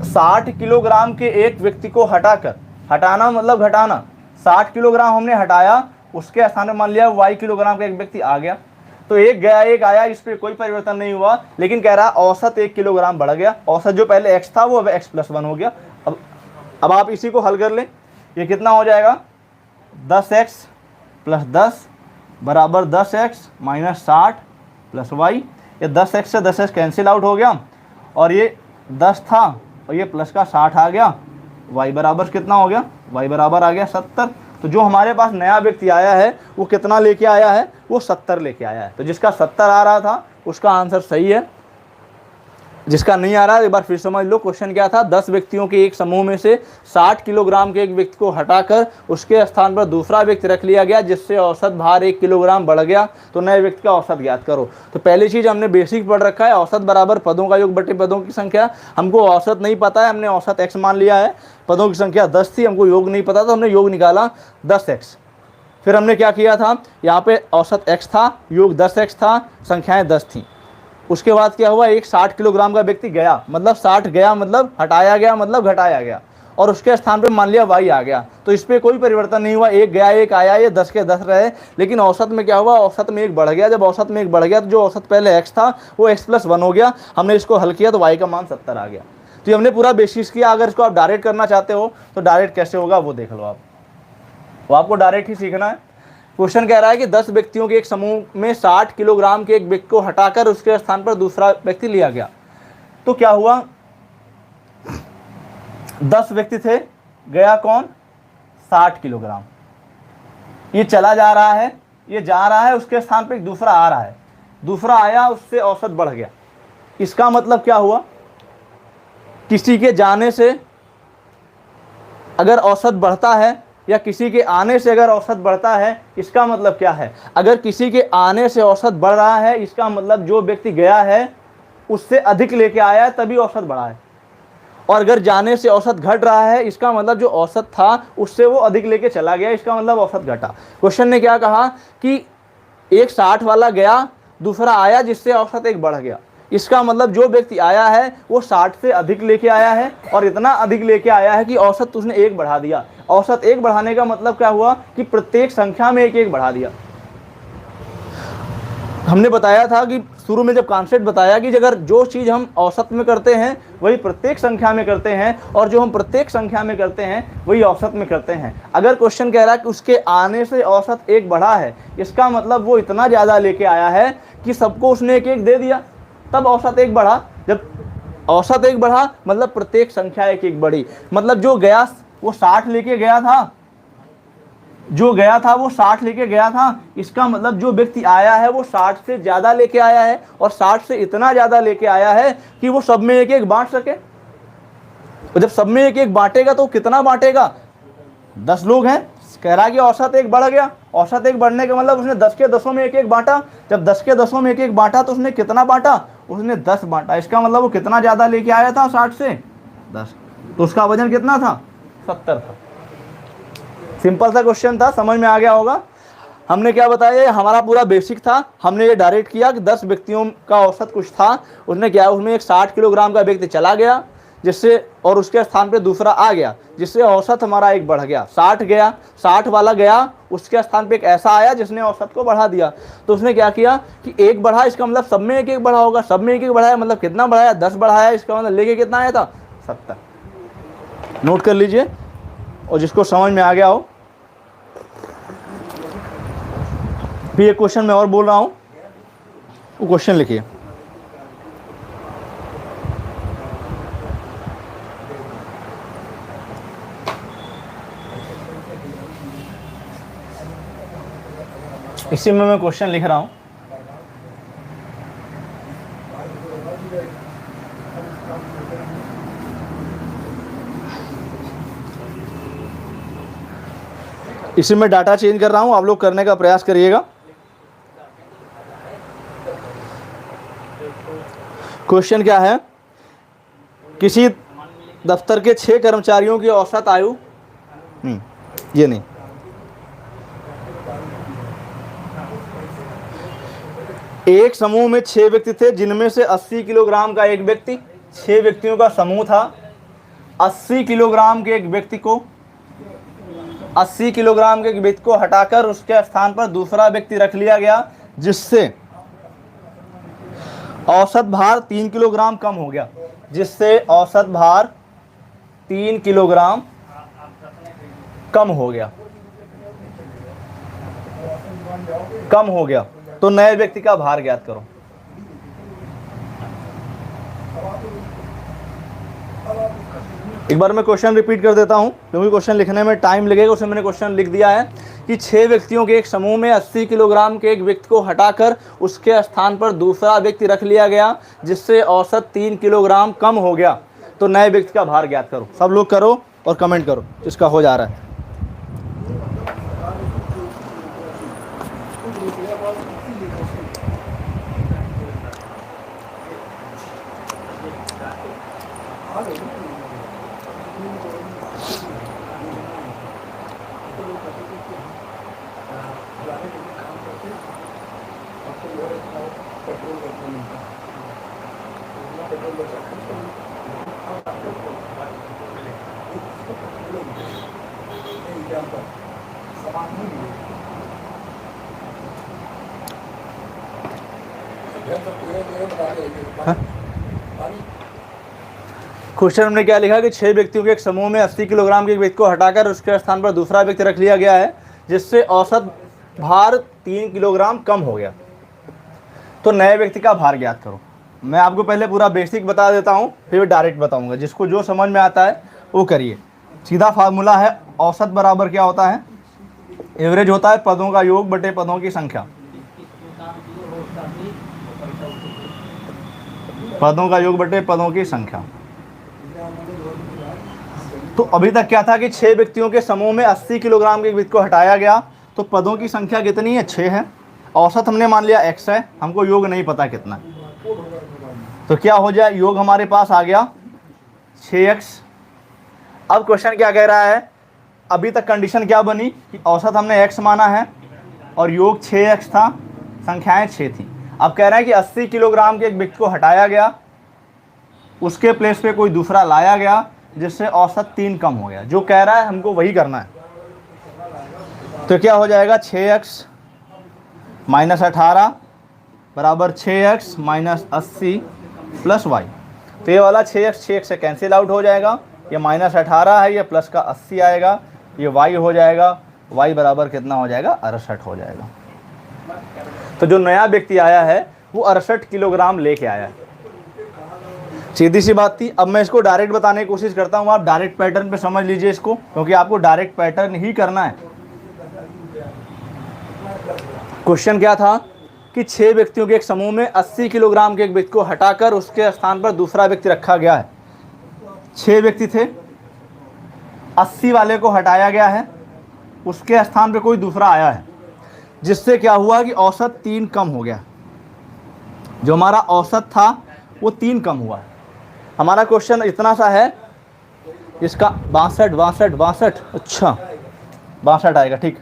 60 किलोग्राम के एक व्यक्ति को हटाकर, हटाना मतलब घटाना, 60 किलोग्राम हमने हटाया, उसके स्थान में मान लिया y किलोग्राम का एक व्यक्ति आ गया। तो एक गया एक आया, इस पर कोई परिवर्तन नहीं हुआ, लेकिन कह रहा औसत 1 किलोग्राम बढ़ गया। औसत जो पहले x था वो अब x+1 हो गया। अब आप इसी को हल कर लें, ये कितना हो जाएगा, 10x + 10 बराबर 10x - 60 + y। ये 10x से 10x कैंसिल आउट हो गया और ये 10 था और ये प्लस का 60 आ गया। y बराबर कितना हो गया, y बराबर आ गया 70। तो जो हमारे पास नया व्यक्ति आया है वो कितना लेके आया है, वो 70 लेके आया है। तो जिसका 70 आ रहा था उसका आंसर सही है। जिसका नहीं आ रहा है एक बार फिर समझ लो। क्वेश्चन क्या था, 10 व्यक्तियों के एक समूह में से 60 किलोग्राम के एक व्यक्ति को हटाकर उसके स्थान पर दूसरा व्यक्ति रख लिया गया, जिससे औसत भार 1 किलोग्राम बढ़ गया। तो नए व्यक्ति का औसत ज्ञात करो। तो पहली चीज हमने बेसिक पढ़ रखा है, औसत बराबर पदों का योग बटे पदों की संख्या। हमको औसत नहीं पता है, हमने औसत x मान लिया है। पदों की संख्या 10 थी, हमको योग नहीं पता तो हमने योग निकाला 10x। फिर हमने क्या किया था, यहाँ पे औसत x था, योग 10x था, संख्याएं 10 थी। उसके बाद क्या हुआ, एक 60 किलोग्राम का व्यक्ति गया, मतलब 60 गया मतलब हटाया गया मतलब घटाया गया, और उसके स्थान पे मान लिया y आ गया। तो इस पर कोई परिवर्तन नहीं हुआ, एक गया एक आया, ये 10 के 10 रहे। लेकिन औसत में क्या हुआ, औसत में एक बढ़ गया। जब औसत में एक बढ़ गया तो जो औसत पहले x था वो x+1 हो गया। हमने इसको हल किया तो y का मान 70 आ गया। तो ये हमने पूरा बेसिस किया। अगर इसको आप डायरेक्ट करना चाहते हो तो डायरेक्ट कैसे होगा वो देख लो आप, वो आपको डायरेक्ट ही सीखना है। क्वेश्चन कह रहा है कि 10 व्यक्तियों के एक समूह में 60 किलोग्राम के एक व्यक्ति को हटाकर उसके स्थान पर दूसरा व्यक्ति लिया गया। तो क्या हुआ, 10 व्यक्ति थे, गया कौन, 60 किलोग्राम। ये चला जा रहा है, ये जा रहा है, उसके स्थान पर एक दूसरा आ रहा है, दूसरा आया, उससे औसत बढ़ गया। इसका मतलब क्या हुआ, किसी के जाने से अगर औसत बढ़ता है या किसी के आने से अगर औसत बढ़ता है, इसका मतलब क्या है, अगर किसी के आने से औसत बढ़ रहा है इसका मतलब जो व्यक्ति गया है उससे अधिक लेके आया है तभी औसत बढ़ा है। और अगर जाने से औसत घट रहा है इसका मतलब जो औसत था उससे वो अधिक लेके चला गया, इसका मतलब औसत घटा। क्वेश्चन ने क्या कहा कि एक 60 वाला गया, दूसरा आया, जिससे औसत एक बढ़ गया। इसका मतलब जो व्यक्ति आया है वो 60 से अधिक लेके आया है और इतना अधिक लेके आया है कि औसत उसने एक बढ़ा दिया। औसत एक बढ़ाने का मतलब क्या हुआ कि प्रत्येक संख्या में एक एक बढ़ा दिया। हमने बताया था कि शुरू में जब कॉन्सेप्ट बताया कि अगर जो चीज़ हम औसत में करते हैं वही प्रत्येक संख्या में करते हैं और जो हम प्रत्येक संख्या में करते हैं वही औसत में करते हैं। अगर क्वेश्चन कह रहा है कि उसके आने से औसत एक बढ़ा है, इसका मतलब वो इतना ज़्यादा लेके आया है कि सबको उसने एक एक दे दिया, तब औसत एक बढ़ा। जब औसत एक बढ़ा मतलब प्रत्येक संख्या एक एक बढ़ी। मतलब जो गया वो 60 लेके गया था, जो गया था वो 60 लेके गया था, इसका मतलब जो व्यक्ति आया है वो 60 से ज़्यादा लेके आया है और 60 से इतना ज़्यादा लेके आया है कि वो सब में एक एक बांट सके। तो जब सब में एक एक बांटेगा तो कितना बांटेगा, 10 लोग हैं, कह रहा है कि औसत एक बढ़ गया। औसत एक बढ़ने का मतलब उसने 10 के 10 में एक एक बांटा। जब 10 के 10 में एक एक बांटा तो उसने कितना बांटा, उसने 10 बांटा। इसका मतलब वो कितना ज़्यादा लेके आया था 60 से 10, तो उसका वजन कितना था, 70 था। सिंपल सा क्वेश्चन था, समझ में आ गया होगा। हमने क्या बताया, ये हमारा पूरा बेसिक था। हमने ये डायरेक्ट किया कि 10 व्यक्तियों का औसत कुछ था, उसने क्या, उसमें एक 60 किलोग्राम का व्यक्ति चला गया जिससे, और उसके स्थान पे दूसरा आ गया जिससे औसत हमारा एक बढ़ गया, 60 गया, 60 वाला गया, उसके स्थान पे एक ऐसा आया जिसने औसत को बढ़ा दिया। तो उसने क्या किया कि एक बढ़ा, इसका मतलब सब में एक एक बढ़ा होगा, सब में एक एक बढ़ाया, मतलब कितना बढ़ाया, 10 बढ़ाया, इसका मतलब लेके कितना आया था, 70। नोट कर लीजिए, और जिसको समझ में आ गया हो। फिर एक क्वेश्चन मैं और बोल रहा हूं, वो क्वेश्चन लिखिए। इसी में मैं क्वेश्चन लिख रहा हूं। इसी में डाटा चेंज कर रहा हूं, आप लोग करने का प्रयास करिएगा। क्वेश्चन क्या है, किसी दफ्तर के 6 कर्मचारियों की औसत आयु, ये नहीं, एक समूह में 6 व्यक्ति थे जिनमें से 80 किलोग्राम का एक व्यक्ति, 6 व्यक्तियों का समूह था, 80 किलोग्राम के एक व्यक्ति को, 80 किलोग्राम के एक व्यक्ति को हटाकर उसके स्थान पर दूसरा व्यक्ति रख लिया गया जिससे औसत भार 3 किलोग्राम कम हो गया, जिससे औसत भार 3 किलोग्राम कम हो गया, कम हो गया। तो नए व्यक्ति का भार ज्ञात करो। एक बार मैं क्वेश्चन रिपीट कर देता हूं क्योंकि क्वेश्चन लिखने में टाइम लगेगा। उसमें मैंने क्वेश्चन लिख दिया है कि 6 व्यक्तियों के एक समूह में 80 किलोग्राम के एक व्यक्ति को हटाकर उसके स्थान पर दूसरा व्यक्ति रख लिया गया जिससे औसत 3 किलोग्राम कम हो गया। तो नए व्यक्ति का भार ज्ञात करो। सब लोग करो और कमेंट करो जिसका हो जा रहा है। क्वेश्चन हमने क्या लिखा कि 6 व्यक्तियों के एक समूह में 80 किलोग्राम के एक व्यक्ति को हटाकर उसके स्थान पर दूसरा व्यक्ति रख लिया गया है जिससे औसत भार 3 किलोग्राम कम हो गया। तो नए व्यक्ति का भार ज्ञात करो। मैं आपको पहले पूरा बेसिक बता देता हूं, फिर डायरेक्ट बताऊंगा। जिसको जो समझ में आता है वो करिए। सीधा फार्मूला है, औसत बराबर क्या होता है, एवरेज होता है पदों का योग बटे पदों की संख्या। पदों का योग बटे पदों की संख्या। तो अभी तक क्या था कि 6 व्यक्तियों के समूह में 80 किलोग्राम के व्यक्ति को हटाया गया, तो पदों की संख्या कितनी है, 6 है। औसत हमने मान लिया x है, हमको योग नहीं पता कितना। तो क्या हो जाए, योग हमारे पास आ गया 6x। अब क्वेश्चन क्या कह रहा है, अभी तक कंडीशन क्या बनी कि औसत हमने x माना है और योग 6x था, संख्याएं 6 थी। अब कह रहा है कि 80 किलोग्राम के एक व्यक्ति को हटाया गया, उसके प्लेस पे कोई दूसरा लाया गया जिससे औसत 3 कम हो गया। जो कह रहा है हमको वही करना है। तो क्या हो जाएगा, 6x माइनस 18 बराबर 6x माइनस 80 प्लस y। तो ये वाला 6x से कैंसिल आउट हो जाएगा, ये माइनस 18 है, ये प्लस का 80 आएगा, ये y हो जाएगा, y बराबर कितना हो जाएगा, 68 हो जाएगा। तो जो नया व्यक्ति आया है वो 68 किलोग्राम लेके आया है। सीधी सी बात थी। अब मैं इसको डायरेक्ट बताने की कोशिश करता हूँ, आप डायरेक्ट पैटर्न पे समझ लीजिए इसको, क्योंकि आपको डायरेक्ट पैटर्न ही करना है। क्वेश्चन क्या था कि 6 व्यक्तियों के एक समूह में 80 किलोग्राम के एक व्यक्ति को हटाकर उसके स्थान पर दूसरा व्यक्ति रखा गया है। 6 व्यक्ति थे, 80 वाले को हटाया गया है, उसके स्थान पर कोई दूसरा आया है, जिससे क्या हुआ कि औसत 3 कम हो गया। जो हमारा औसत था वो 3 कम हुआ। हमारा क्वेश्चन इतना सा है, इसका 62 अच्छा 62 आएगा, ठीक।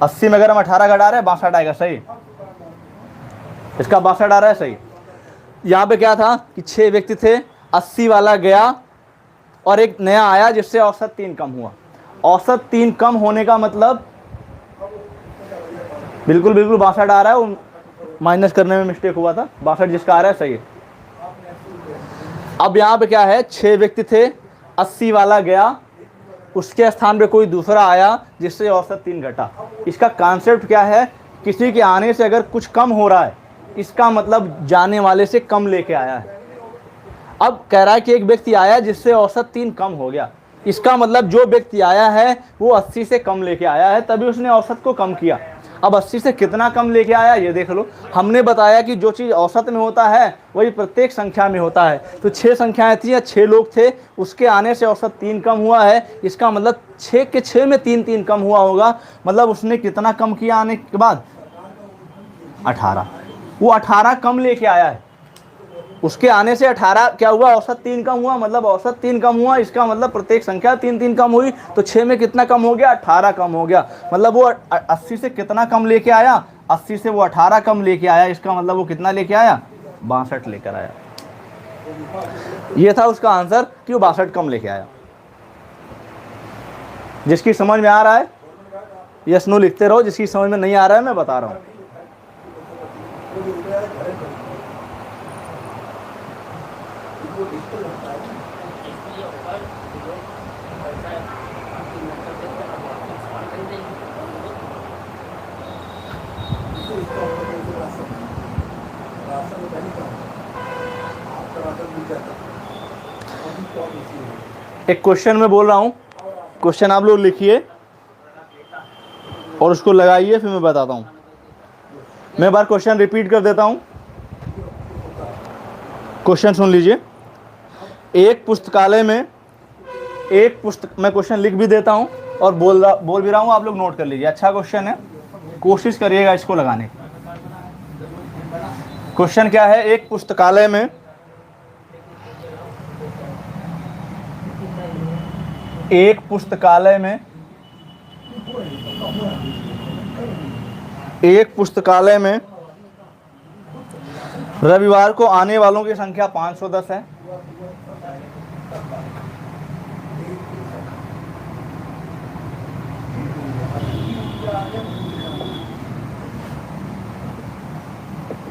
80 में अगर हम 18 घटा रहे हैं 62 आएगा, सही। इसका 62 आ रहा है, सही। यहाँ पे क्या था कि 6 व्यक्ति थे, 80 वाला गया और एक नया आया जिससे औसत 3 कम हुआ। औसत 3 कम होने का मतलब बिल्कुल 62 आ रहा है, वो माइनस करने में मिस्टेक हुआ था, 62 जिसका आ रहा है, सही है। अब यहाँ पे क्या है, 6 व्यक्ति थे, 80 वाला गया, उसके स्थान पे कोई दूसरा आया जिससे औसत 3 घटा। इसका कॉन्सेप्ट क्या है, किसी के आने से अगर कुछ कम हो रहा है इसका मतलब जाने वाले से कम लेके आया है। अब कह रहा है कि एक व्यक्ति आया जिससे औसत 3 कम हो गया, इसका मतलब जो व्यक्ति आया है वो 80 से कम लेके आया है, तभी उसने औसत को कम किया। अब 80 से कितना कम लेके आया ये देख लो। हमने बताया कि जो चीज़ औसत में होता है वही प्रत्येक संख्या में होता है। तो 6 संख्याएं थी या 6 लोग थे, उसके आने से औसत 3 कम हुआ है, इसका मतलब 6 के 6 में 3 कम हुआ होगा। मतलब उसने कितना कम किया आने के बाद, 18। वो 18 कम लेके आया है, उसके आने से 18 क्या हुआ, औसत 3 कम हुआ। मतलब औसत 3 कम हुआ, इसका मतलब प्रत्येक संख्या 3 कम हुई। तो 6 में कितना कम हो गया, 18 कम हो गया। मतलब वो 80 से कितना कम लेके आया, 80 से वो 18 कम लेके आया, इसका मतलब वो कितना लेके आया, 62 लेकर आया। ये था उसका आंसर कि वो 62 कम लेके आया। जिसकी समझ में आ रहा है यस नो लिखते रहो, जिसकी समझ में नहीं आ रहा है मैं बता रहा हूं। एक क्वेश्चन मैं बोल रहा हूं, क्वेश्चन आप लोग लिखिए और उसको लगाइए, फिर मैं बताता हूं। मैं बार क्वेश्चन रिपीट कर देता हूं, क्वेश्चन सुन लीजिए। एक पुस्तकालय में मैं क्वेश्चन लिख भी देता हूं और बोल भी रहा हूं, आप लोग नोट कर लीजिए। अच्छा क्वेश्चन है, कोशिश करिएगा इसको लगाने की। क्वेश्चन क्या है, एक पुस्तकालय में रविवार को आने वालों की संख्या 510 है।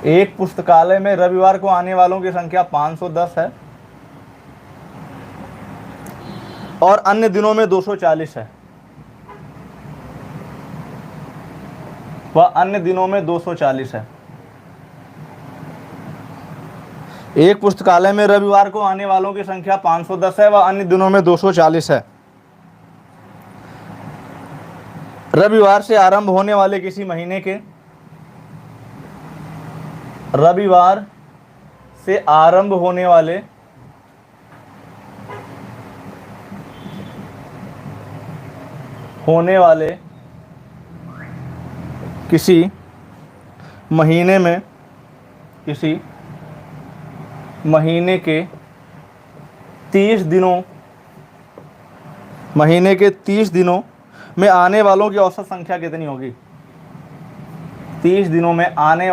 एक पुस्तकालय में रविवार को आने वालों की संख्या 510 है और अन्य दिनों में 240 है। वह अन्य दिनों में 240 है। एक पुस्तकालय में रविवार को आने वालों की संख्या 510 है, वह अन्य दिनों में 240 है। रविवार से आरंभ होने वाले किसी महीने के किसी महीने के 30 दिनों में आने वालों की औसत संख्या कितनी होगी। 30 दिनों में आने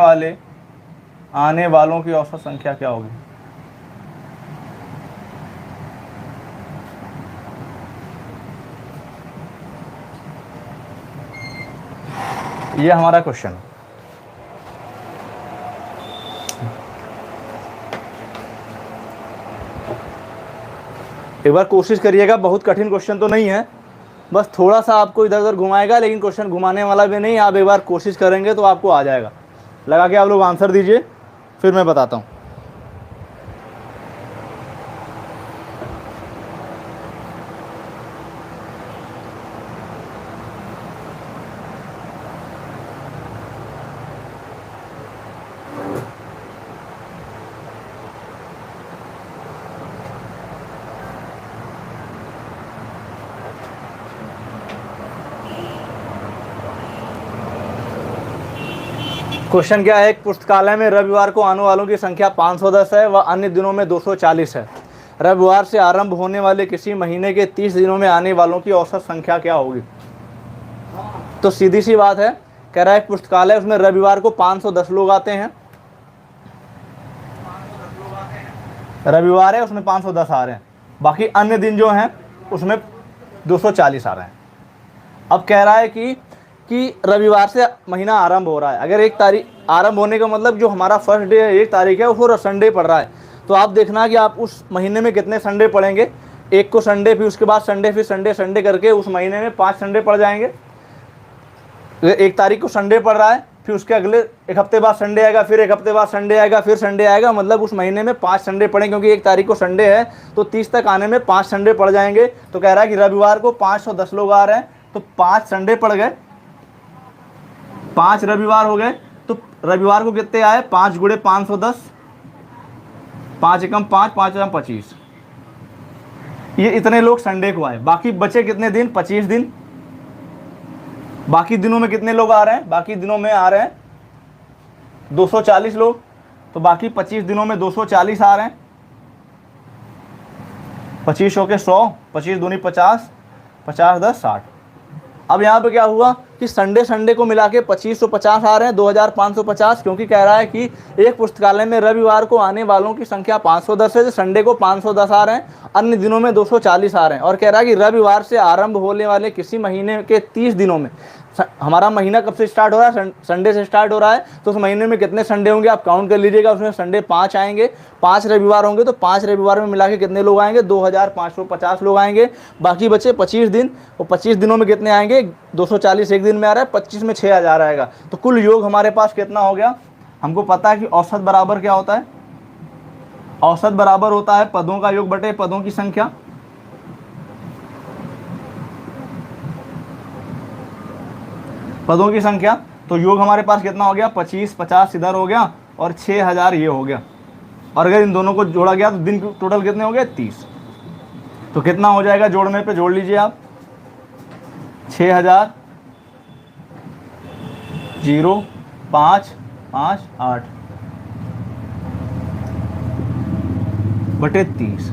वालों की औसत संख्या क्या होगी। ये हमारा क्वेश्चन है। एक बार कोशिश करिएगा, बहुत कठिन क्वेश्चन तो नहीं है, बस थोड़ा सा आपको इधर उधर घुमाएगा, लेकिन क्वेश्चन घुमाने वाला भी नहीं। आप एक बार कोशिश करेंगे तो आपको आ जाएगा। लगा के आप लोग आंसर दीजिए, फिर मैं बताता हूँ। क्वेश्चन क्या है, एक पुस्तकालय में रविवार को आने वालों की संख्या 510 है, वह अन्य दिनों में 240 है। रविवार से आरंभ होने वाले किसी महीने के 30 दिनों में आने वालों की औसत संख्या क्या होगी। तो सीधी सी बात है, कह रहा है पुस्तकालय उसमें रविवार को 510 लोग आते हैं, रविवार है उसमें 510 आ रहे हैं, बाकी अन्य दिन जो हैं उसमें 240 आ रहे हैं। अब कह रहा है कि रविवार से महीना आरंभ हो रहा है। अगर 1 तारीख आरंभ होने का मतलब जो हमारा फर्स्ट डे 1 तारीख है वो संडे पड़ रहा है, तो आप देखना कि आप उस महीने में कितने संडे पड़ेंगे। एक को संडे, फिर उसके बाद संडे, फिर संडे संडे करके उस महीने में 5 संडे पड़ जाएंगे। 1 तारीख को संडे पड़ रहा है, फिर उसके अगले 1 हफ्ते बाद संडे आएगा, फिर 1 हफ्ते बाद संडे आएगा, फिर संडे आएगा, मतलब उस महीने में 5 संडे पड़े, क्योंकि 1 तारीख को संडे है तो 30 तक आने में 5 संडे पड़ जाएंगे। तो कह रहा है कि रविवार को 510 लोग आ रहे हैं, तो 5 संडे पड़ गए, 5 रविवार हो गए, तो रविवार को कितने आए, 5 गुणे 510, 5 एकम 5, 5 एकम 25, ये इतने लोग संडे को आए। बाकी बचे कितने दिन, 25 दिन। बाकी दिनों में कितने लोग आ रहे हैं, बाकी दिनों में आ रहे हैं 240 लोग, तो बाकी 25 दिनों में 240 आ रहे हैं। 25 हो के 100, 25 दूनी 50, 50 10 60। अब यहाँ पे क्या हुआ कि संडे संडे को मिला के 2550 आ रहे हैं, 2550, क्योंकि कह रहा है कि एक पुस्तकालय में रविवार को आने वालों की संख्या 510 है, तो संडे को 510 आ रहे हैं, अन्य दिनों में 240 आ रहे हैं। और कह रहा है कि रविवार से आरंभ होने वाले किसी महीने के 30 दिनों में, हमारा महीना कब से स्टार्ट हो रहा है, संडे से स्टार्ट हो रहा है, तो उस महीने में कितने संडे होंगे आप काउंट कर लीजिएगा। उसमें संडे 5 आएंगे, 5 रविवार होंगे, तो 5 रविवार में मिला के कितने लोग आएंगे, 2550 लोग आएंगे। बाकी बचे 25 दिन, और 25 दिनों में कितने आएंगे, 240 एक दिन में आ रहा है, 25 में 6000 आएगा। तो कुल योग हमारे पास कितना हो गया, हमको पता है कि औसत बराबर क्या होता है, औसत बराबर होता है पदों का योग बटे पदों की संख्या। पदों की संख्या, तो योग हमारे पास कितना हो गया, 25 50 इधर हो गया और 6000 ये हो गया। और अगर इन दोनों को जोड़ा गया तो दिन टोटल कितने हो गए, 30। तो कितना हो जाएगा जोड़ने पे, जोड़ लीजिए आप, 6000 0 5 5 8 बटे 30।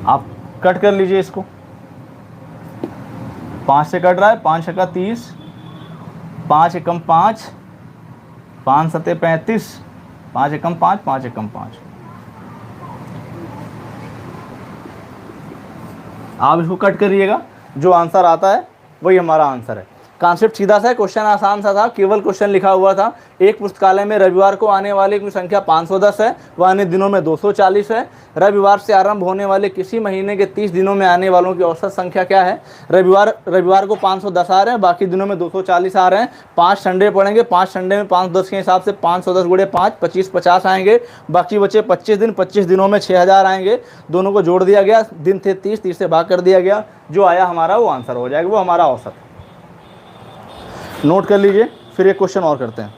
आप कट कर लीजिए इसको, 5 से कट रहा है, 5 का 30, 5 एकम 5, 5 सते 35, 5 एकम 5, 5 एकम 5। आप इसको कट करिएगा, जो आंसर आता है वही हमारा आंसर है। कॉन्सेप्ट सीधा सा है, क्वेश्चन आसान सा था, केवल क्वेश्चन लिखा हुआ था, एक पुस्तकालय में रविवार को आने वाले की संख्या 510 है, वह अन्य दिनों में 240 है। रविवार से आरंभ होने वाले किसी महीने के 30 दिनों में आने वालों की औसत संख्या क्या है, रविवार को 510 आ रहे हैं, बाकी दिनों में 240 आ रहे हैं। 5 संडे पड़ेंगे, 5 संडे में 510 के हिसाब से 510 गुणे 5, 25 50 आएंगे। बाकी बचे 25 दिन, 25 दिनों में 6000 आएंगे। दोनों को जोड़ दिया गया, दिन थे 30, 30 से भाग कर दिया गया, जो आया हमारा वो आंसर हो जाएगा, वो हमारा औसत। नोट कर लीजिए, फिर एक क्वेश्चन और करते हैं।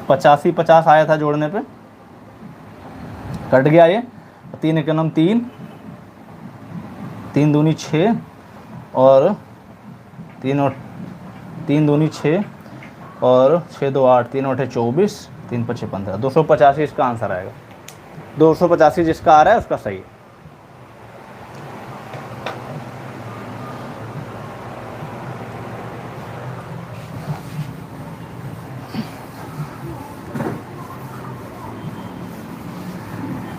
पचासी 50 आया था जोड़ने पे, कट गया ये। 3 एकम 3, 3 दूनी 6 और 3 दूनी 6 और 6 2 8, 3 8 24, 3 5 15, 285 इसका आंसर आएगा। 285 जिसका आ रहा है उसका सही है।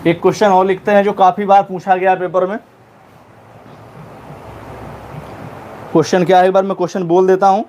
एक क्वेश्चन और लिखते हैं जो काफी बार पूछा गया पेपर में। क्वेश्चन क्या है, एक बार मैं क्वेश्चन बोल देता हूं।